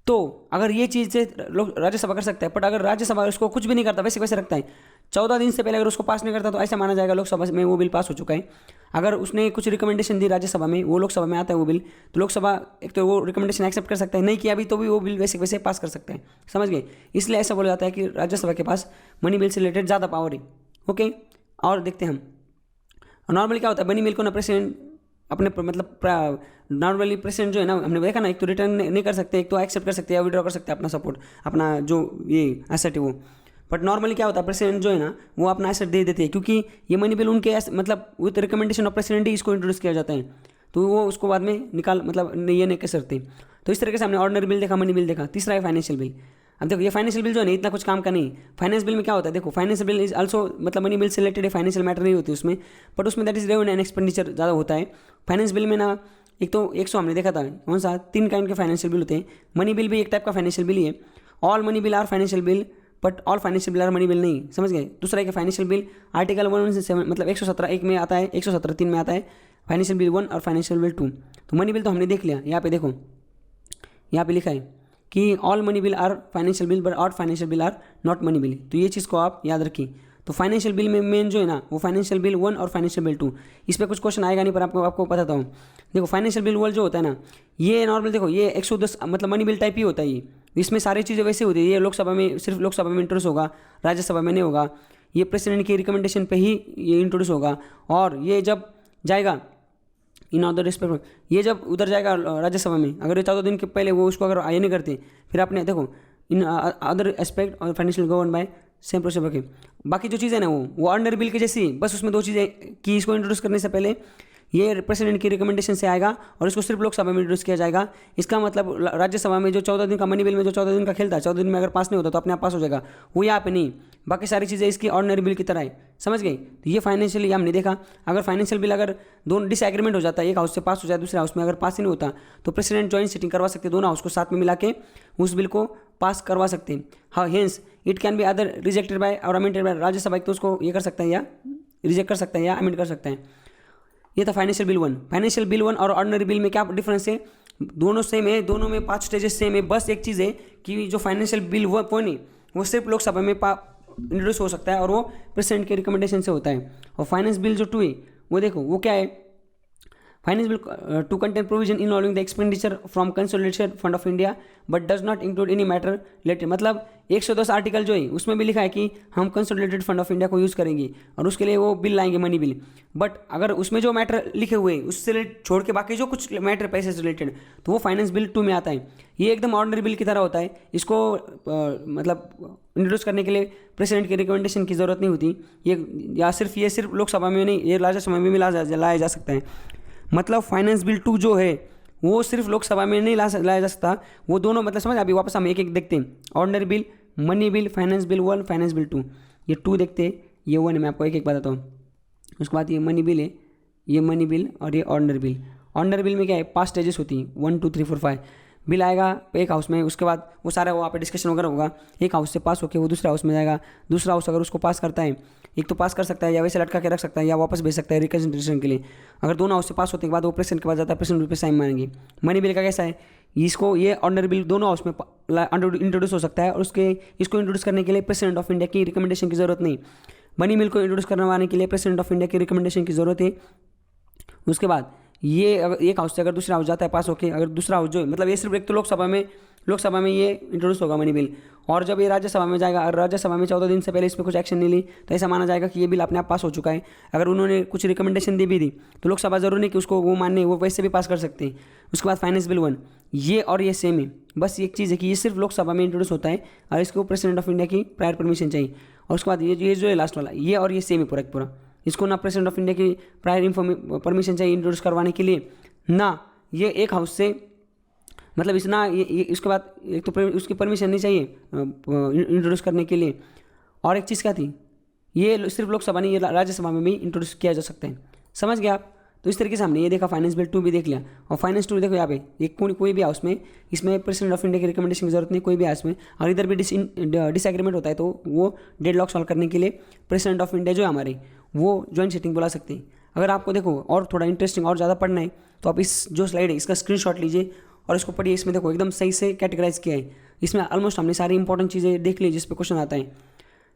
तो अगर ये चीज़ से लोग राज्यसभा कर सकता है, बट अगर राज्यसभा उसको कुछ भी नहीं करता, वैसे वैसे रखता है, 14 दिन से पहले अगर उसको पास नहीं करता, तो ऐसा माना जाएगा लोकसभा में वो बिल पास हो चुका है। अगर उसने कुछ रिकमेंडेशन दी राज्यसभा में, वो लोकसभा में आता है वो बिल, तो लोकसभा एक तो वो रिकमेंडेशन एक्सेप्ट कर सकता है, नहीं किया अभी तो भी वो बिल वैसे वैसे पास कर सकता है। समझ गए? इसलिए ऐसा बोला जाता है कि राज्यसभा के पास मनी बिल से रिलेटेड ज़्यादा पावर है। ओके, और देखते हैं हम नॉर्मली क्या होता है। मनी बिल को ना प्रेसिडेंट अपने मतलब नॉर्मली प्रेसिडेंट जो है ना, हमने देखा ना, एक तो रिटर्न नहीं कर सकते, एक तो एक्सेप्ट कर सकते हैं या विड्रॉ कर सकते हैं अपना सपोर्ट, अपना जो ये एसेट है वो। बट नॉर्मली क्या होता है, प्रेसिडेंट जो है ना वो अपना एसेट दे देते हैं, क्योंकि ये मनी बिल उनके मतलब विद रिकमेंडेशन ऑफ प्रेसिडेंट ही इसको इंट्रोड्यूस किया जाता है, तो वो उसको बाद में निकाल मतलब ये नहीं कर सकते। तो इस तरीके से हमने ऑर्डिनरी बिल देखा, मनी बिल देखा। तीसरा है फाइनेंशियल बिल। अब देखो ये फाइनेंशियल बिल जो है ना इतना कुछ काम का नहीं। फाइनेंस बिल में क्या होता है, देखो फाइनेंशियल बिल इज आल्सो मतलब मनी बिल से रिलेटेड है, फाइनेंशियल मैटर नहीं होती उसमें, बट उसमें that is revenue and expenditure ज़्यादा होता है। फाइनेंस बिल में ना एक तो 100 हमने देखा था, कौन सा 3 काइंड के फाइनेंशियल बिल होते हैं। मनी बिल भी एक टाइप का फाइनेंशियल बिल ही है। All money bill are financial bill, but all financial bill are money bill नहीं। समझ गए? दूसरा है फाइनेंशियल बिल आर्टिकल 117 मतलब 117 में आता है, 117(3) में आता है फाइनेंशियल बिल 1 और फाइनेंशियल बिल 2। तो मनी बिल तो हमने देख लिया। यहाँ पे देखो, यहाँ पे लिखा है कि all money bill are financial bill but all financial bill are not money bill. तो ये चीज़ को आप याद रखिए। तो फाइनेंशियल बिल में मेन जो है ना वो फाइनेंशियल बिल 1 और फाइनेंशियल बिल 2, इस पर कुछ क्वेश्चन आएगा नहीं, पर आपको बताता हूँ। देखो फाइनेंशियल बिल 1 जो होता है ना, ये नॉर्मल देखो ये 110 मतलब मनी बिल टाइप ही होता है ये। इसमें सारी चीज़ें वैसे होती है। ये लोकसभा में सिर्फ लोकसभा में इंट्रोड्यूस होगा, राज्यसभा में नहीं होगा। ये प्रेसिडेंट की रिकमेंडेशन पे ही ये इंट्रोड्यूस होगा, और ये जब जाएगा इन अदर रिस्पेक्ट, ये जब उधर जाएगा राज्यसभा में, अगर ये 14 दिन के पहले वो उसको अगर ये नहीं करते, फिर आपने देखो इन अदर एस्पेक्ट और financial govern by same process रखे। बाकी जो चीज़ें ना वो ऑर्डिनरी बिल के जैसी, बस उसमें 2 चीज़ें कि इसको इंट्रोड्यूस करने से पहले ये प्रेसिडेंट की रिकमेंडेशन से आएगा और इसको सिर्फ लोकसभा में इंट्रोड्यूस किया जाएगा। इसका मतलब राज्यसभा में जो 14 दिन का मनी बिल में जो 14 दिन का खेलता है, 14 दिन में अगर पास नहीं होता तो अपने आप पास हो जाएगा, वो यहाँ पे नहीं। बाकी सारी चीज़ें इसकी ऑर्डिनरी बिल की तरह है। समझ गए? तो ये फाइनेंशियली हमने देखा। अगर फाइनेंशियल बिल अगर दोनों डिसएग्रीमेंट हो जाता है, एक हाउस से पास हो जाए, दूसरे हाउस में अगर पास ही नहीं होता, तो प्रेसिडेंट ज्वाइंट सिटिंग करवा सकते हैं, दोनों हाउस को साथ में मिला के उस बिल को पास करवा सकते हैं। हाँ, hence it can be other rejected by और अमेंडेड बाय राज्यसभा, तो उसको ये कर सकता है या रिजेक्ट कर सकता है या अमेंड कर सकता है। ये था फाइनेंशियल बिल 1। फाइनेंशियल बिल 1 और ऑर्डिनरी बिल में क्या डिफरेंस है? दोनों सेम है, दोनों में 5 स्टेजेस सेम है। बस एक चीज़ है कि जो फाइनेंशियल बिल 1 है वो सिर्फ लोकसभा में इंट्रोड्यूस हो सकता है और वो प्रेसिडेंट के रिकमेंडेशन से होता है। और फाइनेंस बिल जो 2 है वो देखो वो क्या है, finance bill to contain provision involving the expenditure from consolidated fund of India but does not include any matter related. मतलब 110 आर्टिकल जो है उसमें भी लिखा है कि हम कंसोलिडेटेड फंड ऑफ इंडिया को यूज़ करेंगे और उसके लिए वो बिल लाएंगे मनी बिल। बट अगर उसमें जो मैटर लिखे हुए हैं उससे छोड़ के बाकी जो कुछ मैटर पैसे से रिलेटेड, तो वो फाइनेंस बिल 2 में आता है। ये एकदम ऑर्डिनरी बिल की तरह होता है। इसको मतलब इंट्रोड्यूस करने के लिए प्रेसिडेंट की रिकमेंडेशन की ज़रूरत नहीं होती। ये सिर्फ लोकसभा में नहीं, ये राज्यसभा में भी लाया जा सकता है। मतलब फाइनेंस बिल 2 जो है वो सिर्फ लोकसभा में नहीं लाया जा सकता, वो दोनों मतलब समझ। अभी वापस हम एक एक देखते हैं। Ordinary bill, money bill, finance bill 1, finance bill 2। ये 2 देखते हैं, ये 1 है, मैं आपको एक एक बताता हूँ। उसके बाद ये मनी बिल है, ये मनी बिल और ये ऑर्डिनरी बिल। ऑर्डिनरी बिल में क्या है, 5 स्टेजेस होती हैं, 1 2 3 4 5 बिल आएगा एक हाउस में। उसके बाद वो सारा वहाँ पे डिस्कशन वगैरह होगा, एक हाउस से पास होकर वो दूसरे हाउस में जाएगा। दूसरा हाउस अगर उसको पास करता है, एक तो पास कर सकता है या वैसे लटका के रख सकता है या वापस भेज सकता है रिकन्सिडरेशन के लिए। अगर दोनों हाउस से पास होने के बाद वो प्रेसिडेंट के पास जाता है, प्रेसिडेंट पे साइन मारेंगे। मनी बिल का कैसा है, इसको ये ऑर्डिनरी बिल दोनों हाउस में इंट्रोड्यूस हो सकता है और इसको इंट्रोड्यूस करने के लिए प्रेसिडेंट ऑफ इंडिया की रिकमेंडेशन की जरूरत नहीं। मनी बिल को इंट्रोड्यूस करवाने के लिए प्रेसिडेंट ऑफ इंडिया की रिकमेंडेशन की जरूरत है। उसके बाद ये अगर एक हाउस से अगर दूसरा हाउस जाता है पास होके, अगर दूसरा हाउस जो है मतलब ये सिर्फ एक तो लोकसभा में ये इंट्रोड्यूस होगा मनी बिल, और जब ये राज्यसभा में जाएगा, अगर राज्यसभा में 14 दिन से पहले इस पर कुछ एक्शन नहीं ली तो ऐसा माना जाएगा कि ये बिल अपने आप पास हो चुका है। अगर उन्होंने कुछ रिकमेंडेशन दी भी दी तो लोकसभा जरूर नहीं कि उसको वो मानने, वो वैसे भी पास कर सकते हैं। उसके बाद फाइनेंस बिल 1, ये और ये सेम है, बस एक चीज़ है कि ये सिर्फ लोकसभा में इंट्रोड्यूस होता है और इसको प्रेसिडेंट ऑफ इंडिया की प्रायर परमिशन चाहिए। और उसके बाद ये जो है लास्ट वाला, ये और ये सेम है पूरा, इसको ना प्रेसिडेंट ऑफ इंडिया की प्रायर परमिशन चाहिए इंट्रोड्यूस करवाने के लिए, ना ये एक हाउस से मतलब इस ना ये इसके बाद एक तो उसकी परमिशन नहीं चाहिए इंट्रोड्यूस करने के लिए। और एक चीज़ क्या थी, ये सिर्फ लोकसभा नहीं, ये राज्यसभा में भी इंट्रोड्यूस किया जा सकता है। समझ गए आप? तो इस तरीके से हमने ये देखा, फाइनेंस बिल 2 भी देख लिया। और फाइनेंस 2 देखो यहाँ पे एक कोई भी हाउस में इसमें प्रेसिडेंट ऑफ इंडिया की रिकमेंडेशन की जरूरत नहीं, कोई भी हाउस में। और इधर भी डिसएग्रीमेंट होता है तो वो डेडलॉक सॉल्व करने के लिए प्रेसिडेंट ऑफ इंडिया जो है हमारे, वो ज्वाइंट सिटिंग बुला सकते हैं। अगर आपको देखो और थोड़ा इंटरेस्टिंग और ज़्यादा पढ़ना है तो आप इस जो स्लाइड है इसका स्क्रीनशॉट लीजिए और इसको पढ़िए। इसमें देखो एकदम सही से कैटेगराइज किया है, इसमें ऑलमोस्ट हमने सारी इंपॉर्टेंट चीज़ें देख ली जिस पे क्वेश्चन आता है।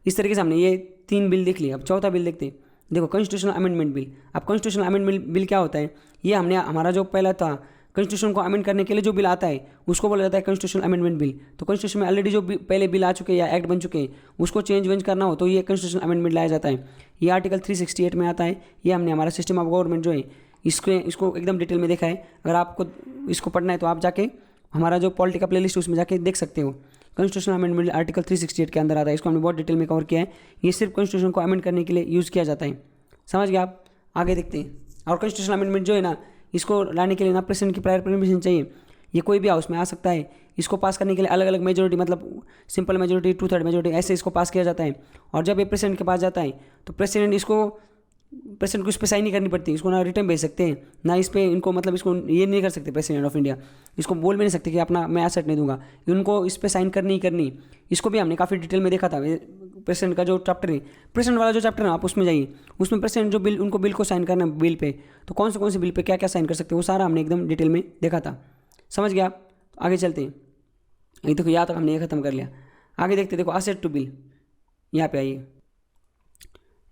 इस तरीके से हमने ये 3 बिल देख लिया। अब चौथा बिल देखते हैं। देखो कॉन्स्टिट्यूशनल अमेंडमेंट बिल। अब कॉन्स्टिट्यूशनल अमेंडमेंट बिल क्या होता है, ये हमने हमारा जो पहला था कॉन्स्टिट्यूशन को अमेंड करने के लिए जो बिल आता है उसको बोला जाता है कॉन्स्टिट्यूशनल अमेंडमेंट बिल। तो कॉन्स्टिट्यूशन में ऑलरेडी जो पहले बिल आ चुके हैं या एक्ट बन चुके हैं उसको चेंज वेंज करना हो तो ये कॉन्स्टिट्यूशनल अमेंडमेंट लाया जाता है। ये आर्टिकल 368 में आता है। ये हमने हमारा सिस्टम ऑफ गवर्नमेंट जो है इसको एकदम डिटेल में देखा है। अगर आपको इसको पढ़ना है तो आप जाके हमारा जो पॉलिटी का प्लेलिस्ट उसमें जाके देख सकते हो। कॉन्स्टिट्यूशनल अमेंडमेंट आर्टिकल 368 के अंदर आता है। इसको हमने बहुत डिटेल में कवर किया है। ये सिर्फ कॉन्स्टिट्यूशन को अमेंड करने के लिए यूज़ किया जाता है। समझ गए आप? आगे देखते हैं। और कॉन्स्टिट्यूशनल अमेंडमेंट जो है ना, इसको लाने के लिए ना प्रेसिडेंट की प्रायर परमिशन चाहिए। ये कोई भी हाउस में आ सकता है। इसको पास करने के लिए अलग अलग मेजोरिटी, मतलब सिंपल मेजोरिटी, 2/3 मेजोरिटी, ऐसे इसको पास किया जाता है। और जब ये प्रेसिडेंट के पास जाता है तो प्रेसिडेंट को इस पर साइन नहीं करनी पड़ती। इसको ना रिटर्न भेज सकते हैं ना इस पर इनको, मतलब इसको ये नहीं कर सकते प्रेसिडेंट ऑफ इंडिया, इसको बोल भी नहीं सकते कि अपना मैं एसेट नहीं दूंगा। उनको इस पर साइन करनी ही करनी। इसको भी हमने काफ़ी डिटेल में देखा था। प्रेसिडेंट का जो चैप्टर है, प्रेसिडेंट वाला जो चैप्टर है आप उसमें जाइए। उसमें प्रेसिडेंट जो बिल, उनको बिल को साइन करना है बिल पे, तो कौन से बिल पे क्या क्या साइन कर सकते हैं वो सारा हमने एकदम डिटेल में देखा था। समझ गया आप? आगे चलते हैं। ये देखो यहाँ तक हमने ये ख़त्म कर लिया। आगे देखते देखो असेट टू बिल। यहाँ पे आइए।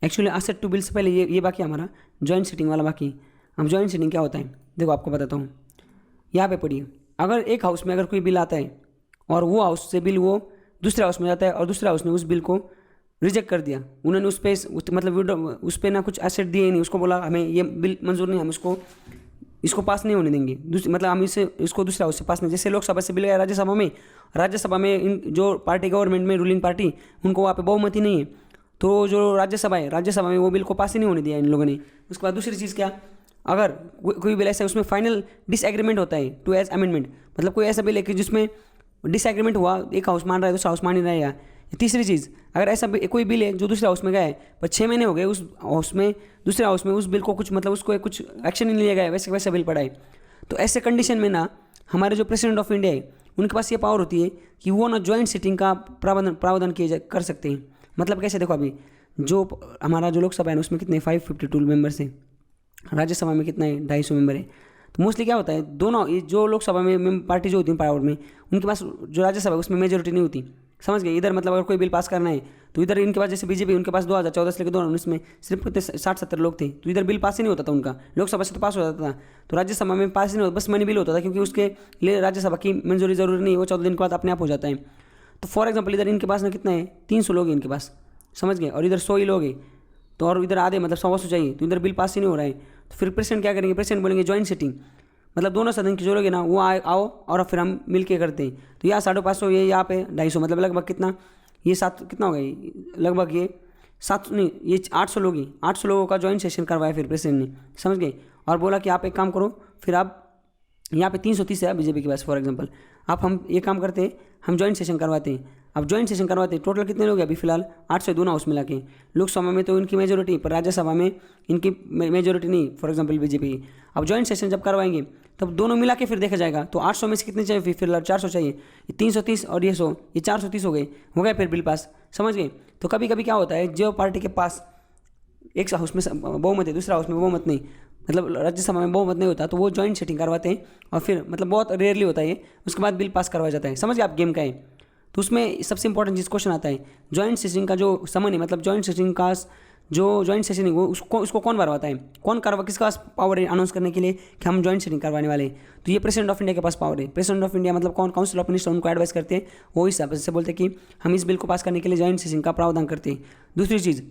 एक्चुअली असेट टू बिल से पहले ये बाकी हमारा जॉइंट सिटिंग वाला बाकी। अब जॉइंट सिटिंग क्या होता है देखो आपको बताता हूँ। यहाँ पे पढ़िए। अगर एक हाउस में अगर कोई बिल आता है और वो हाउस से बिल वो दूसरे हाउस में जाता है और दूसरे हाउस ने उस बिल को रिजेक्ट कर दिया, उन्होंने उस पर मतलब उस पर ना कुछ एसेट दिए नहीं, उसको बोला हमें ये बिल मंजूर नहीं, हम इसको पास नहीं होने देंगे, मतलब हम इसको दूसरे हाउस से पास नहीं। जैसे लोकसभा से बिल गया राज्यसभा में इन जो पार्टी गवर्नमेंट में रूलिंग पार्टी उनको वहाँ पे बहुमति नहीं है, तो जो राज्यसभा में वो बिल को पास ही नहीं होने दिया इन लोगों ने। उसके बाद दूसरी चीज़ क्या, अगर कोई बिल ऐसा है उसमें फाइनल डिसएग्रीमेंट होता है टू एज अमेंडमेंट, मतलब कोई ऐसा बिल है कि जिसमें डिसएग्रीमेंट हुआ, एक हाउस मान रहा है दूसरा हाउस मान नहीं रहा है। तीसरी चीज़, अगर ऐसा कोई बिल है जो दूसरे हाउस में गया है पर 6 महीने हो गए उस हाउस में, दूसरे हाउस में उस बिल को कुछ मतलब उसको कुछ एक्शन नहीं लिया गया है, वैसा बिल पड़ा है, तो ऐसे कंडीशन में ना हमारे जो प्रेसिडेंट ऑफ इंडिया है उनके पास ये पावर होती है कि वो ना ज्वाइंट सिटिंग का प्रावधान कर सकते हैं। मतलब कैसे, देखो अभी जो हमारा जो लोकसभा है उसमें कितने 552 मेंबर्स हैं, राज्यसभा में कितना है 250 मेंबर है। तो मोस्टली क्या होता है, दोनों जो लोकसभा में पार्टी जो होती है पावर में, उनके पास जो राज्यसभा है उसमें मेजोरिटी नहीं होती। समझ गए? इधर मतलब अगर कोई बिल पास करना है तो इधर इनके पास, जैसे बीजेपी, उनके पास 2014 से लेकर 2019 में सिर्फ कितने 60-70 लोग थे, तो इधर बिल पास ही नहीं होता था उनका। लोकसभा से तो पास हो जाता था, तो राज्यसभा में पास ही नहीं होता, बस मनी बिल होता था, क्योंकि उसके लिए राज्यसभा की मंजूरी जरूरी नहीं, वो 14 दिन के बाद अपने आप हो जाता है। तो फॉर एग्जाम्पल इधर इनके पास ना कितना है 300 लोग हैं इनके पास, समझ गए, और इधर 100 ही लोग हैं, तो और इधर आधे मतलब 100 चाहिए, तो इधर बिल पास ही नहीं हो रहा है। तो फिर प्रेसिडेंट क्या करेंगे, प्रेसिडेंट बोलेंगे ज्वाइंट सिटिंग, मतलब दोनों सदन के जो लोग हैं ना वो आओ और फिर हम मिल के करते हैं। तो यहाँ 550, ये यहाँ पे 250, मतलब लगभग कितना, ये 7 कितना हो गया, लगभग ये 7 नहीं, ये 800 लोग ही, 800 लोगों का ज्वाइंट सेशन करवाया फिर प्रेसिडेंट ने, समझ गए। और बोला कि आप एक काम करो, फिर आप यहाँ पे 330 है बीजेपी के पास फॉर एग्जांपल, आप ये काम करते हैं, हम ज्वाइंट सेशन करवाते हैं। अब ज्वाइंट सेशन करवाते हैं, टोटल कितने लोग हैं अभी फिलहाल 800, दोनों हाउस मिला के। लोकसभा में तो इनकी मेजोरिटी, पर राज्यसभा में इनकी मेजोरिटी नहीं, फॉर एग्जांपल बीजेपी। अब ज्वाइंट सेशन जब करवाएंगे तब दोनों मिला के फिर देखा जाएगा, तो 800 में से कितने चाहिए, फिलहाल 400 चाहिए, ये 330 और ये 100, ये 430 हो गए फिर बिल पास, समझ गए। तो कभी कभी क्या होता है, जो पार्टी के पास एक हाउस में बहुमत है, दूसरा हाउस में बहुमत नहीं, मतलब राज्यसभा में बहुमत नहीं होता, तो वो ज्वाइंट सेटिंग करवाते हैं और फिर मतलब बहुत रेयरली होता है ये, उसके बाद बिल पास करवाया जाता है। समझ गए आप गेम का है। तो उसमें सबसे इंपॉर्टेंट चीज़ क्वेश्चन आता है, ज्वाइंट सेटिंग का जो समन है, मतलब ज्वाइंट सेटिंग का जो ज्वाइंट सेशन है वो उसको कौन करवाता है, किसके पास पावर है अनाउंस करने के लिए कि हम ज्वाइंट सेटिंग करवाने वाले हैं। तो ये प्रेसिडेंट ऑफ इंडिया के पास पावर है। प्रेसिडेंट ऑफ इंडिया मतलब कौन, काउंसिल ऑफ मिनिस्टर, उनको एडवाइस करते हैं, वो इस हिसाब से बोलते हैं कि हम इस बिल को पास करने के लिए ज्वाइंट सेशन का प्रावधान करते हैं। दूसरी चीज़,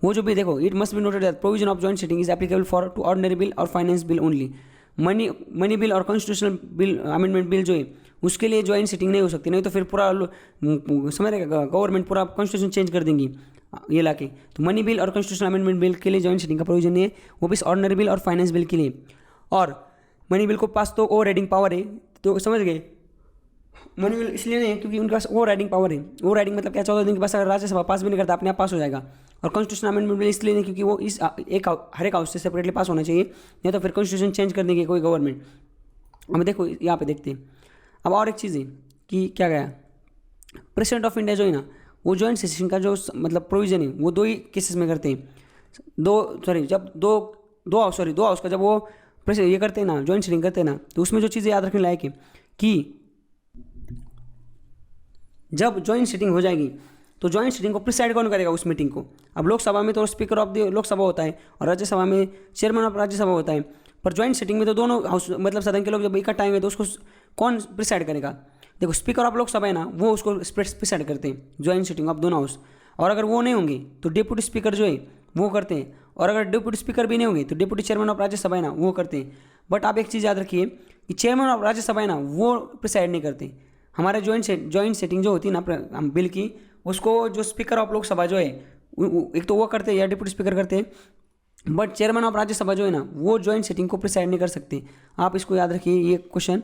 वो जो भी देखो, it must be noted that provision of joint setting is applicable for two ordinary bill और finance bill only. Money bill और कॉन्स्टिट्यूशनल बिल अमेंडमेंट बिल जो है उसके लिए ज्वाइंट सेटिंग नहीं हो सकती, नहीं तो फिर पूरा समझ रहेगा गवर्नमेंट पूरा कॉन्स्टिट्यूशन चेंज कर देंगी ये लाके। तो मनी बिल और कॉन्स्टिट्यूशनल अमेंडमेंट बिल के लिए ज्वाइंट सेटिंग का प्रोविजन नहीं है, वो भी ऑर्डिनरी बिल और फाइनेंस बिल के लिए। और मनी बिल को पास तो ओवर राइडिंग पावर है, तो समझ गए, मनी बिल इसलिए नहीं है क्योंकि उनके पास ओवर राइडिंग पावर है। ओवर राइडिंग मतलब क्या, 14 दिन के पास अगर राज्यसभा पास भी नहीं करता अपने आप पास हो जाएगा। और कॉन्स्टिट्यूशनल अमेंडमेंट बिल इसलिए नहीं क्योंकि वो हर एक हाउस से सेपरेटली पास होना चाहिए, नहीं तो फिर कॉन्स्टिट्यूशन चेंज कर देंगे कोई गवर्नमेंट। अब देखो यहाँ पे देखते हैं। अब और एक चीज़ है कि क्या गया, प्रेसिडेंट ऑफ इंडिया जो है ना वो ज्वाइंट सेशन का जो मतलब प्रोविजन है वो 2 ही केसेस में करते हैं। दो हाउस का जब वो ये करते हैं ना, जॉइंट सीटिंग करते हैं ना, तो उसमें जो चीज़ें याद रखने लायक है कि जब जॉइंट सीटिंग हो जाएगी तो जॉइंट सीटिंग को प्रिसाइड कौन करेगा उस मीटिंग को। अब लोकसभा में तो स्पीकर ऑफ द लोकसभा होता है और राज्यसभा में चेयरमैन ऑफ राज्यसभा होता है, पर जॉइंट सीटिंग में तो दोनों हाउस मतलब सदन के लोग जब इकट्ठा आएंगे तो उसको कौन प्रिसाइड करेगा। देखो स्पीकर ऑफ लोकसभा है ना, वो उसको प्रिसाइड करते हैं जॉइंट सीटिंग ऑफ दोनों हाउस, और अगर वो नहीं होंगे तो डिप्यूटी स्पीकर जो है वो करते हैं, और अगर डिप्यूटी स्पीकर भी नहीं होंगे तो डिप्यूटी चेयरमैन ऑफ राज्यसभा है ना वो करते हैं। बट आप एक चीज़ याद रखिए कि चेयरमैन ऑफ राज्यसभा है ना वो प्रिसाइड नहीं करते। हमारे जॉइंट सेटिंग जो होती है ना बिल की, उसको जो स्पीकर ऑफ लोकसभा जो है एक तो वो करते हैं या डिप्यूटी स्पीकर करते हैं, बट चेयरमैन ऑफ राज्यसभा जो है ना वो जॉइंट सेटिंग को प्रिसाइड नहीं कर सकते। आप इसको याद रखिए, ये क्वेश्चन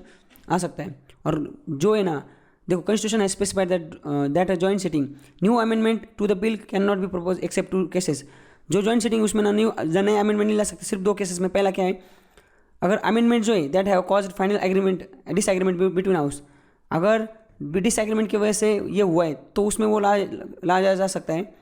आ सकता है। और जो है ना देखो कॉन्स्टिट्यूशन है specified that a joint sitting new amendment to the bill can not be propose except 2 cases. जो जॉइंट सेटिंग उसमें ना नए अमेंडमेंट नहीं ला सकते, सिर्फ 2 केसेस में। पहला क्या है, अगर अमेंडमेंट जो है that have caused final agreement disagreement between house, अगर डिसएग्रीमेंट की वजह से ये हुआ है तो उसमें वो लाया जा सकता है।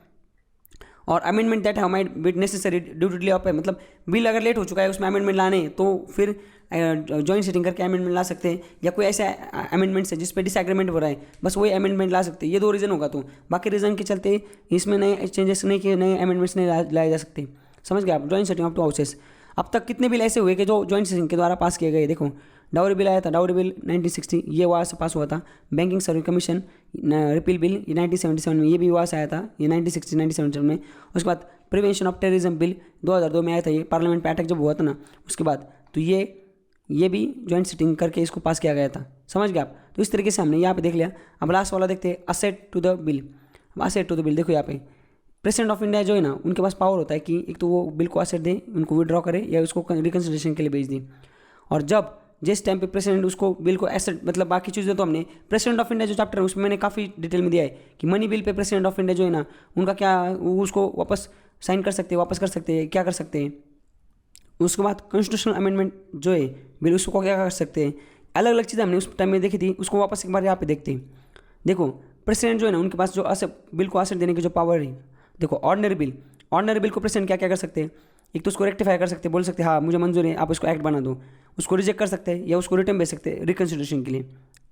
और amendment that have might be necessary due to delay of, मतलब बिल अगर लेट हो चुका है उसमें अमेंडमेंट लाने हैं तो फिर जॉइंट सीटिंग करके अमेंडमेंट ला सकते हैं, या कोई ऐसे अमेंडमेंट्स है जिस पे डिसएग्रीमेंट हो रहा है बस वही अमेंडमेंट ला सकते हैं। ये 2 रीज़न होगा, तो बाकी रीज़न के चलते इसमें नए चेंजेस नहीं किए, नए अमेंडमेंट्स नहीं लाए जा सकते। समझ गए आप। जॉइंट सेटिंग ऑफ 2 हाउसेस, अब तक कितने बिल ऐसे हुए कि जो जॉइंट सेटिंग के द्वारा पास किए गए। देखो डाउरी बिल आया था, डाउरी बिल 1960 ये वहाँ से पास हुआ था। Banking service commission repeal bill ये 1977 में, ये भी वहाँ से आया था, ये 1960-1977 में। उसके बाद प्रिवेंशन ऑफ टेररिज्म बिल 2002 में आया था, ये पार्लियामेंट पे अटैक जब हुआ था ना उसके बाद, तो ये भी जॉइंट सिटिंग करके इसको पास किया गया था। समझ गए आप। तो इस तरीके से हमने यहाँ पे देख लिया। अब लास्ट वाला देखते हैं, assent to the bill. Assent to the bill देखो यहाँ पे प्रेसिडेंट ऑफ इंडिया जो है ना उनके पास पावर होता है कि एक तो वो बिल को असेट दें, उनको विड्रॉ करे या उसको रिकन्सिडरेशन के लिए भेज दें। और जब जिस टाइम पे प्रेसिडेंट उसको बिल को एसेट मतलब बाकी चीज़ें तो हमने प्रेसिडेंट ऑफ इंडिया जो चैप्टर है उसमें मैंने काफ़ी डिटेल में दिया है कि money bill pay president of India जो है ना उनका क्या, वो उसको वापस साइन कर सकते हैं, वापस कर सकते हैं, क्या कर सकते हैं। उसके बाद कॉन्स्टिट्यूशनल अमेंडमेंट जो है बिल उसको क्या कर सकते हैं, अलग अलग चीज़ें हमने उस टाइम में देखी थी, उसको वापस एक बार यहाँ पे देखते हैं। देखो प्रेसिडेंट जो है ना उनके पास जो बिल को असेट देने की जो पावर है, देखो ऑर्डिनरी बिल को प्रेसिडेंट क्या क्या कर सकते हैं, एक तो उसको रेक्टिफाई कर सकते हैं, बोल सकते हैं हाँ मुझे मंजूर है आप उसको एक्ट बना दो, उसको रिजेक्ट कर सकते हैं या उसको रिटर्न भेज सकते हैं रिकन्सिडरेशन के लिए।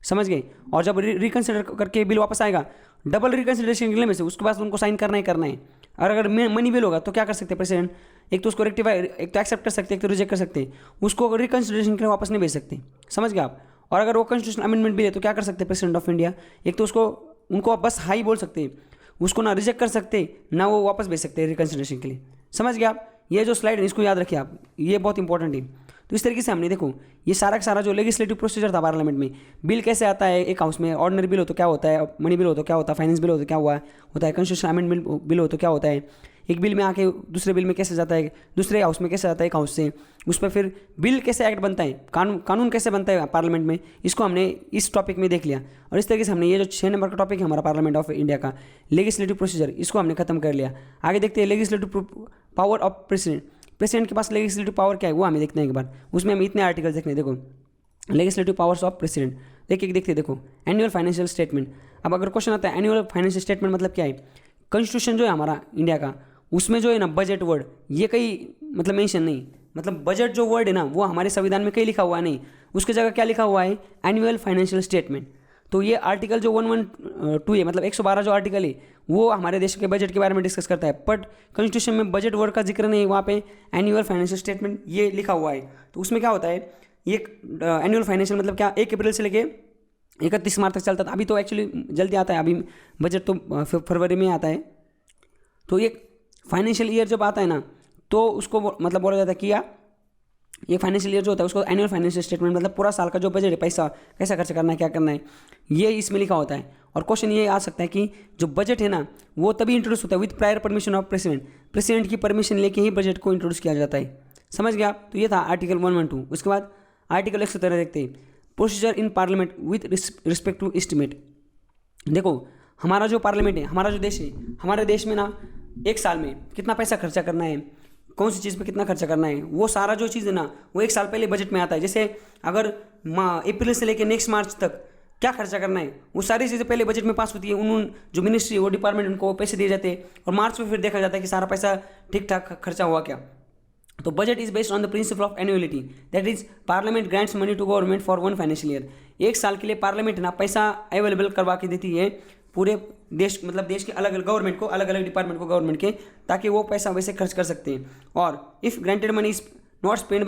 समझ गए। और जब रिकन्सिडर करके बिल वापस आएगा डबल रिकन्सिडरेशन के लिए में से उसके बाद उनको साइन करना है। और अगर मनी बिल होगा तो क्या कर सकते हैं प्रेसिडेंट, एक तो उसको रेक्टिफाई, एक तो एक्सेप्ट कर सकते हैं, एक तो रिजेक्ट कर सकते हैं, उसको रिकन्सिडरेशन के लिए वापस नहीं भेज सकते। समझ गए आप। और अगर वो कॉन्स्टिट्यूशनल अमेंडमेंट बिल है तो क्या कर सकते हैं प्रेसिडेंट ऑफ इंडिया, एक तो उनको बस हाई बोल सकते हैं, उसको ना रिजेक्ट कर सकते ना वो वापस भेज सकते हैं रिकन्सिडरेशन के लिए। समझ गए आप। ये जो स्लाइड है इसको याद रखिए आप, ये बहुत इंपॉर्टेंट है। तो इस तरीके से हमने देखो ये सारा का सारा जो लेजिस्लेटिव प्रोसीजर था पार्लियामेंट में, बिल कैसे आता है एक हाउस में, ऑर्डिनरी बिल हो तो क्या होता है, मनी बिल हो तो क्या होता है, फाइनेंस बिल हो तो क्या होता है, कॉन्स्टिट्यूशनल अमेंडमेंट बिल हो तो क्या होता है, एक बिल में आके दूसरे बिल में कैसे जाता है, दूसरे हाउस में कैसे जाता है एक हाउस से, उस पर फिर बिल कैसे एक्ट बनता है, कानून कैसे बनता है पार्लियामेंट में, इसको हमने इस टॉपिक में देख लिया। और इस तरीके से हमने ये जो 6 नंबर का टॉपिक है हमारा पार्लियामेंट ऑफ इंडिया का लेजिस्लेटिव प्रोसीजर, इसको हमने खत्म कर लिया। आगे देखते हैं लेजिस्लेटिव पावर ऑफ प्रेसिडेंट के पास लेजिस्लेटिव पावर क्या है वो हमें देखते हैं एक बार। उसमें हम इतने आर्टिकल्स देखने, देखो लेजिस्लेटिव पावर्स ऑफ प्रेसिडेंट देखते देखो एनुअल फाइनेंशियल स्टेटमेंट। अब अगर क्वेश्चन आता है एनुअल फाइनेंशियल स्टेटमेंट मतलब क्या है, कॉन्स्टिट्यूशन जो है हमारा इंडिया का उसमें जो है ना बजट वर्ड ये कहीं मतलब मेंशन नहीं, मतलब बजट जो वर्ड है ना वो हमारे संविधान में कहीं लिखा हुआ नहीं, उसकी जगह क्या लिखा हुआ है एनुअल फाइनेंशियल स्टेटमेंट। तो ये आर्टिकल जो 112 है मतलब 112 जो आर्टिकल है वो हमारे देश के बजट के बारे में डिस्कस करता है, बट कॉन्स्टिट्यूशन में बजट वर्ड का जिक्र नहीं है, वहाँ पे एनुअल फाइनेंशियल स्टेटमेंट ये लिखा हुआ है। तो उसमें क्या होता है, ये एनुअल फाइनेंशियल मतलब क्या 1 अप्रैल से लेके 31 मार्च तक चलता था, अभी तो एक्चुअली जल्दी आता है, अभी बजट तो फरवरी में आता है। तो ये फाइनेंशियल ईयर जब आता है ना तो उसको मतलब बोला जाता है कि ये फाइनेंशियल ईयर जो होता है उसको एनुअल फाइनेंशियल स्टेटमेंट मतलब पूरा साल का जो बजट है, पैसा कैसा खर्च करना है, क्या करना है, ये इसमें लिखा होता है। और क्वेश्चन ये आ सकता है कि जो बजट है ना वो तभी इंट्रोड्यूस होता है with prior permission of president की परमिशन लेके ही बजट को इंट्रोड्यूस किया जाता है। समझ गया आप। तो ये था आर्टिकल 112। उसके बाद आर्टिकल 113 देखते हैं, procedure in parliament with respect to estimate. देखो हमारा जो पार्लियामेंट है, हमारा जो देश है, हमारे देश में ना एक साल में कितना पैसा खर्चा करना है, कौन सी चीज़ पे कितना खर्चा करना है, वो सारा जो चीज़ है ना वो एक साल पहले बजट में आता है। जैसे अगर अप्रैल से लेकर नेक्स्ट मार्च तक क्या खर्चा करना है, वो सारी चीज़ें पहले बजट में पास होती है। उन जो मिनिस्ट्री वो डिपार्टमेंट उनको पैसे दिए जाते हैं और मार्च में फिर देखा जाता है कि सारा पैसा ठीक ठाक खर्चा हुआ क्या। तो budget is based on the principle of annuality, that is parliament grants money to government for one financial year. एक साल के लिए पार्लियामेंट ना पैसा अवेलेबल करवा के देती है पूरे देश, मतलब देश के अलग अलग गवर्नमेंट को, अलग अलग डिपार्टमेंट को गवर्नमेंट के, ताकि वो पैसा वैसे खर्च कर सकते हैं। और if granted money is not spend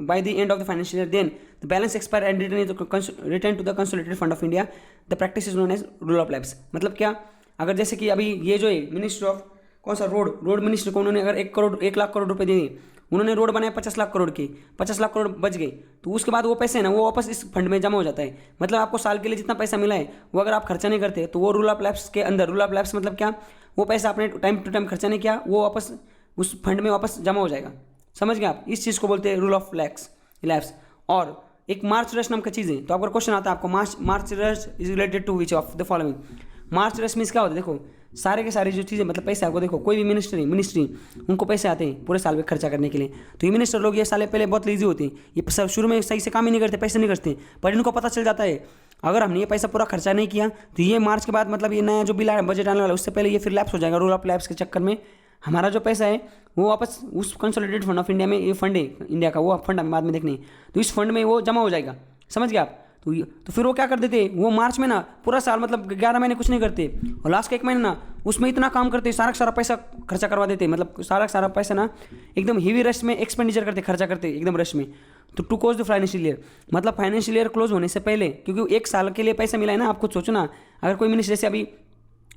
by the end of the financial year, then the balance expire and return to the consolidated fund of India. The practice is known as rule of laps। मतलब क्या, अगर जैसे कि अभी ये जो है मिनिस्ट्री ऑफ कौन सा रोड मिनिस्ट्री को उन्होंने अगर 1 लाख करोड़ रुपए दिए, उन्होंने रोड बनाए 50 लाख करोड़ के, 50 लाख करोड़ बच गए, तो उसके बाद वो पैसे है ना वो वापस इस फंड में जमा हो जाता है। मतलब आपको साल के लिए जितना पैसा मिला है वो अगर आप खर्चा नहीं करते तो वो रूल ऑफ लैप्स के अंदर, रूल ऑफ लैप्स मतलब क्या, वो पैसा आपने टाइम टू टाइम खर्चा नहीं किया, वो वापस उस फंड में वापस जमा हो जाएगा। समझ गए आप, इस चीज़ को बोलते हैं रूल ऑफ लैप्स। और एक मार्च रश नाम का चीज़ है। तो अगर क्वेश्चन आता है आपको March rush is related to which of the following. March rush means क्या होता है, देखो सारे के सारे जो चीज़ें मतलब पैसे आपको, देखो कोई भी मिनिस्ट्री उनको पैसे आते हैं पूरे साल में खर्चा करने के लिए। तो ये मिनिस्टर लोग ये साले पहले बहुत लीजी होते हैं, ये सब शुरू में सही से काम ही नहीं करते, पैसे नहीं करते, पर इनको पता चल जाता है अगर हमने ये पैसा पूरा खर्चा नहीं किया तो ये मार्च के बाद मतलब ये नया जो बिल बजट आने वाला उससे पहले ये फिर लैप्स हो जाएगा। रूल ऑफ लैप्स के चक्कर में हमारा जो पैसा है वो वापस उस कंसोलिडेटेड फंड ऑफ इंडिया में, ये फंड है इंडिया का, वो फंड हमें बाद में देखने, तो इस फंड में वो जमा हो जाएगा। समझ गए आप। तो फिर वो क्या कर देते, वो मार्च में ना पूरा साल मतलब 11 महीने कुछ नहीं करते और लास्ट का 1 महीना ना उसमें इतना काम करते, सारा का सारा पैसा खर्चा करवा देते, मतलब सारा का सारा पैसा ना एकदम हेवी रश में एक्सपेंडिचर करते, खर्चा करते एकदम रश में। तो to close the financial year, मतलब फाइनेंशियल ईयर क्लोज होने से पहले, क्योंकि 1 साल के लिए पैसा मिला है ना, आप खुद सोचो ना, अगर कोई मिनिस्टर जैसे अभी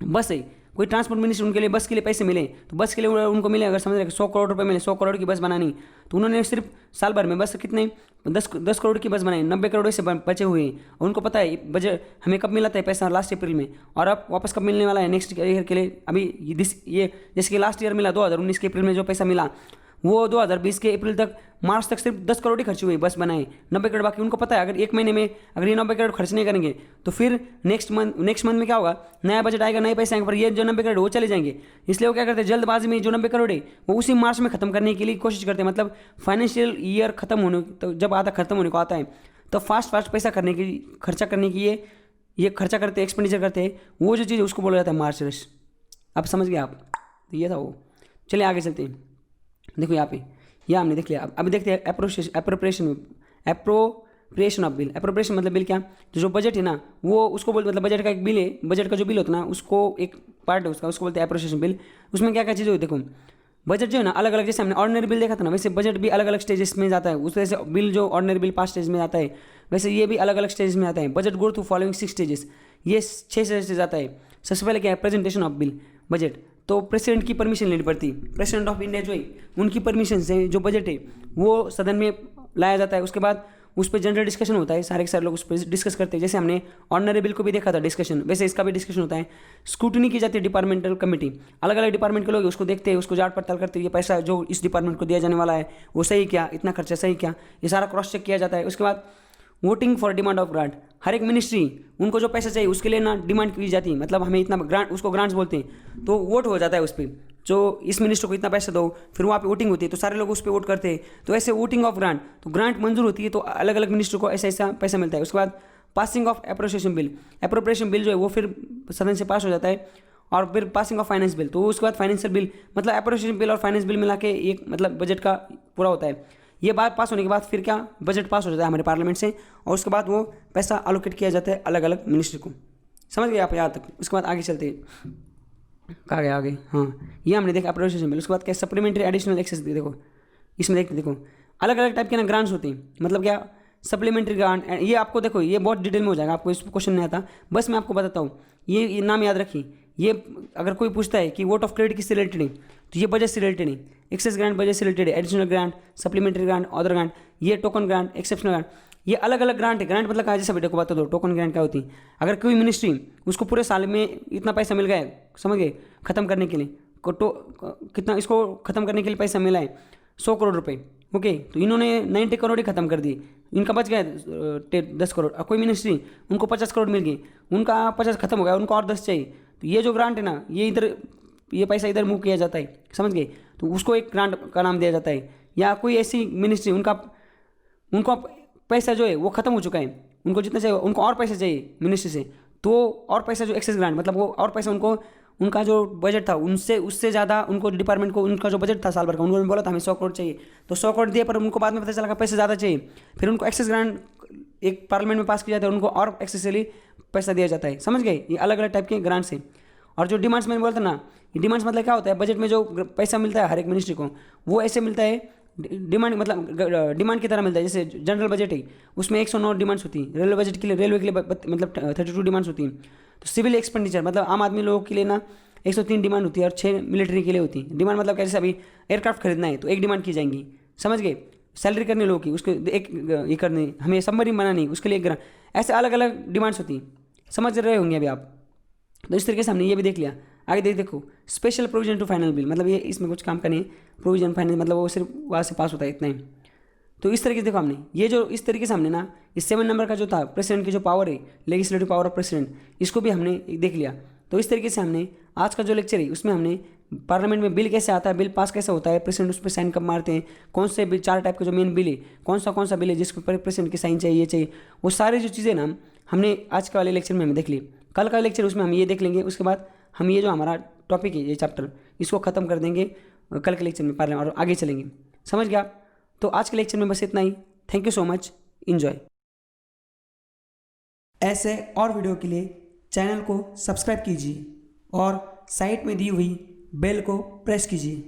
बस है, कोई ट्रांसपोर्ट मिनिस्टर, उनके लिए बस के लिए पैसे मिले, तो बस के लिए उनको मिले, अगर समझ रहे 100 करोड़ रुपए मिले, 100 करोड़ की बस बनानी, तो उन्होंने सिर्फ साल भर में बस कितने 10 करोड़ की बस बनाई, 90 करोड़ से बचे हुए हैं। और उनको पता है बजट हमें कब मिला था पैसा, लास्ट अप्रैल में, और अब वापस कब मिलने वाला है नेक्स्ट ईयर के लिए। अभी ये जैसे कि लास्ट ईयर मिला 2019 के अप्रैल में जो पैसा मिला, वो 2020 के अप्रैल तक, मार्च तक सिर्फ 10 करोड़ ही खर्च हुए बस बनाए, 90 करोड़ बाकी। उनको पता है अगर 1 महीने में अगर ये 90 करोड़ खर्च नहीं करेंगे तो फिर नेक्स्ट मंथ में क्या होगा, नया बजट आएगा, नए पैसे आएंगे, पर ये जो 90 करोड़ वो चले जाएंगे। इसलिए वो क्या करते हैं, जल्दबाजी में जो 90 करोड़ है वो उसी मार्च में खत्म करने के लिए कोशिश करते हैं। मतलब फाइनेंशियल ईयर खत्म होने, तो जब खत्म होने को आता है तो फास्ट पैसा खर्चा करने की ये खर्चा करते हैं, एक्सपेंडिचर करते हैं, वो जो चीज़ है उसको बोला जाता है मार्च रश। अब समझ गए आप, तो ये था वो। चलिए आगे चलते हैं। देखो यहाँ पे यह हमने देख लिया। अभी देखते हैं एप्रोप्रिएशन ऑफ बिल। एप्रोप्रिएशन मतलब बिल क्या, जो बजट है ना वो उसको बोलते, मतलब बजट का एक बिल है, बजट का जो बिल होता है ना उसको एक पार्ट है उसको बोलते हैं एप्रोप्रिएशन बिल। उसमें क्या क्या चीज़ें होती है, देखो बजट जो है ना अलग अलग, जैसे हमने ऑर्डिनरी बिल देखा था ना, वैसे बजट भी अलग अलग स्टेजेस में जाता है। उस तरह से बिल जो ऑर्डिनरी बिल 5 स्टेज में जाता है, वैसे ये भी अलग अलग स्टेज में आता है। Budget go through following 6 stages, ये 6 स्टेज से जाता है। सबसे पहले क्या है, प्रेजेंटेशन ऑफ बिल बजट, तो प्रेसिडेंट की परमिशन लेनी पड़ती है। प्रेसिडेंट ऑफ इंडिया जो है उनकी परमिशन से जो बजट है वो सदन में लाया जाता है। उसके बाद उस पर जनरल डिस्कशन होता है, सारे के सारे लोग उस पर डिस्कस करते हैं। जैसे हमने ऑर्डिनरी बिल को भी देखा था डिस्कशन, वैसे इसका भी डिस्कशन होता है। स्क्रूटनी की जाती है डिपार्टमेंटल कमेटी, अलग अलग डिपार्टमेंट के लोग उसको देखते हैं, उसको जांच पड़ताल करते हैं, ये पैसा जो इस डिपार्टमेंट को दिया जाने वाला है वो सही क्या, इतना खर्चा सही क्या, ये सारा क्रॉस चेक किया जाता है। उसके बाद voting for demand of grant, हर एक मिनिस्ट्री उनको जो पैसा चाहिए उसके लिए ना डिमांड की जाती है, मतलब हमें इतना ग्रांट, उसको ग्रांट्स बोलते हैं। तो वोट हो जाता है उस पर, जो इस मिनिस्टर को इतना पैसा दो, फिर वहाँ पे वोटिंग होती है, तो सारे लोग उस पर वोट करते हैं। तो ऐसे वोटिंग ऑफ ग्रांट, तो ग्रांट मंजूर होती है तो अलग अलग मिनिस्टर को ऐसा ऐसा पैसा मिलता है। उसके बाद passing of appropriation bill, appropriation bill जो है वो फिर सदन से पास हो जाता है। और फिर पासिंग ऑफ फाइनेंस बिल, तो उसके बाद फाइनेंशियल बिल, मतलब एप्रोप्रिएशन बिल और फाइनेंस बिल मिला के एक मतलब बजट का पूरा होता है। ये बात पास होने के बाद फिर क्या, बजट पास हो जाता है हमारे पार्लियामेंट से, और उसके बाद वो पैसा एलोकेट किया जाता है अलग अलग मिनिस्ट्री को। समझ गए आप यहाँ तक। उसके बाद आगे चलते हैं, कहाँ गए आगे, हाँ ये हमने देखा एप्रोप्रिएशन बिल। उसके बाद क्या, सप्लीमेंट्री एडिशनल एक्सेस, देखो इसमें देखो अलग अलग टाइप के ना ग्रांट्स होती हैं, मतलब क्या सप्लीमेंट्री ग्रांट, ये आपको देखो ये बहुत डिटेल में हो जाएगा, आपको इस क्वेश्चन नहीं आता, बस मैं आपको बताता हूँ। ये नाम याद रखिए, ये अगर कोई पूछता है कि वोट ऑफ क्रेडिट किससे रिलेटेड है, तो ये बजट से रिलेटेड है। एक्सेस ग्रांट बजट से रिलेटेड है, additional grant, supplementary grant, other grant, ये टोकन ग्रांट, एक्सेप्शनल ग्रांट, ये अलग अलग ग्रांट है। ग्रांट मतलब कहा, जैसे बेटे को बता दो टोकन ग्रांट क्या होती है। अगर कोई मिनिस्ट्री उसको पूरे साल में इतना पैसा मिल गया है, समझ गए, खत्म करने के लिए कितना इसको खत्म करने के लिए पैसा मिला है 100 करोड़ रुपए, ओके, तो इन्होंने 90 करोड़ ही खत्म कर दिए, इनका बच गया 10 करोड़। कोई मिनिस्ट्री उनको 50 करोड़ मिल गई, उनका 50 खत्म हो गया, उनको और 10 चाहिए, तो ये जो ग्रांट है ना ये इधर, ये पैसा इधर मूव किया जाता है, समझ गए, तो उसको एक ग्रांट का नाम दिया जाता है। या कोई ऐसी मिनिस्ट्री उनका पैसा जो है वो खत्म हो चुका है, उनको जितना चाहिए उनको और पैसे चाहिए मिनिस्ट्री से, तो और पैसा जो एक्सेस ग्रांट मतलब वो और पैसा उनको उनका जो बजट था उनसे उससे ज़्यादा उनको डिपार्टमेंट को उनका जो बजट था साल भर का उन्होंने बोला था हमें 100 करोड़ चाहिए, तो 100 करोड़ दिए पर उनको बाद में पता चला कि पैसे ज़्यादा चाहिए, फिर उनको एक्सेस ग्रांट एक पार्लियामेंट में पास किया जाता है, उनको और एक्सेसली पैसा दिया जाता है। समझ गए, ये अलग अलग टाइप के ग्रांट्स हैं। और जो डिमांड्स मैंने बोला था ना, ये डिमांड्स मतलब क्या होता है, बजट में जो पैसा मिलता है हर एक मिनिस्ट्री को वो ऐसे मिलता है डिमांड मतलब डिमांड की तरह मिलता है। जैसे जनरल बजट है उसमें 109 डिमांड्स होती हैं, रेलवे बजट के लिए रेलवे के लिए मतलब 32 डिमांड्स होती हैं। तो सिविल एक्सपेंडिचर मतलब आम आदमी लोगों के लिए ना 103 डिमांड होती है और 6 मिलिट्री के लिए होती है डिमांड। मतलब कैसे अभी एयरक्राफ्ट खरीदना है तो एक डिमांड की जाएंगी, समझ गए। सैलरी करने लोगों की उसके एक ये करनी, हमें सबमरीन बनानी उसके लिए एक ग्रांट, ऐसे अलग अलग डिमांड्स होती हैं। समझ रहे होंगे अभी आप। तो इस तरीके से हमने ये भी देख लिया। आगे देखो special provision to final bill, मतलब ये इसमें कुछ काम का नहीं है, प्रोविजन फाइनल मतलब वो सिर्फ वहाँ से पास होता है इतना ही। तो इस तरीके से देखो हमने ये जो इस तरीके से हमने ना इस 7 नंबर का जो था प्रेसिडेंट की जो पावर है लेजिस्लेटिव पावर ऑफ प्रेसिडेंट, इसको भी हमने देख लिया। तो इस तरीके से हमने आज का जो लेक्चर है उसमें हमने पार्लियामेंट में बिल कैसे आता है, बिल पास कैसे होता है, प्रेसिडेंट उस पर साइन कब मारते हैं, कौन से बिल 4 टाइप के जो मेन बिल है कौन सा बिल है जिसके ऊपर प्रेसिडेंट की साइन चाहिए, ये चाहिए, वो सारी जो चीज़ें ना हमने आज के वाले लेक्चर में हमें देख ली। कल का लेक्चर उसमें हम ये देख लेंगे, उसके बाद हम ये जो हमारा टॉपिक है ये चैप्टर इसको ख़त्म कर देंगे कल के लेक्चर में पार्लियामेंट और आगे चलेंगे। समझ गया आप। तो आज के लेक्चर में बस इतना ही। Thank you so much, enjoy. ऐसे और वीडियो के लिए चैनल को सब्सक्राइब कीजिए और साइड में दी हुई बेल को प्रेस कीजिए।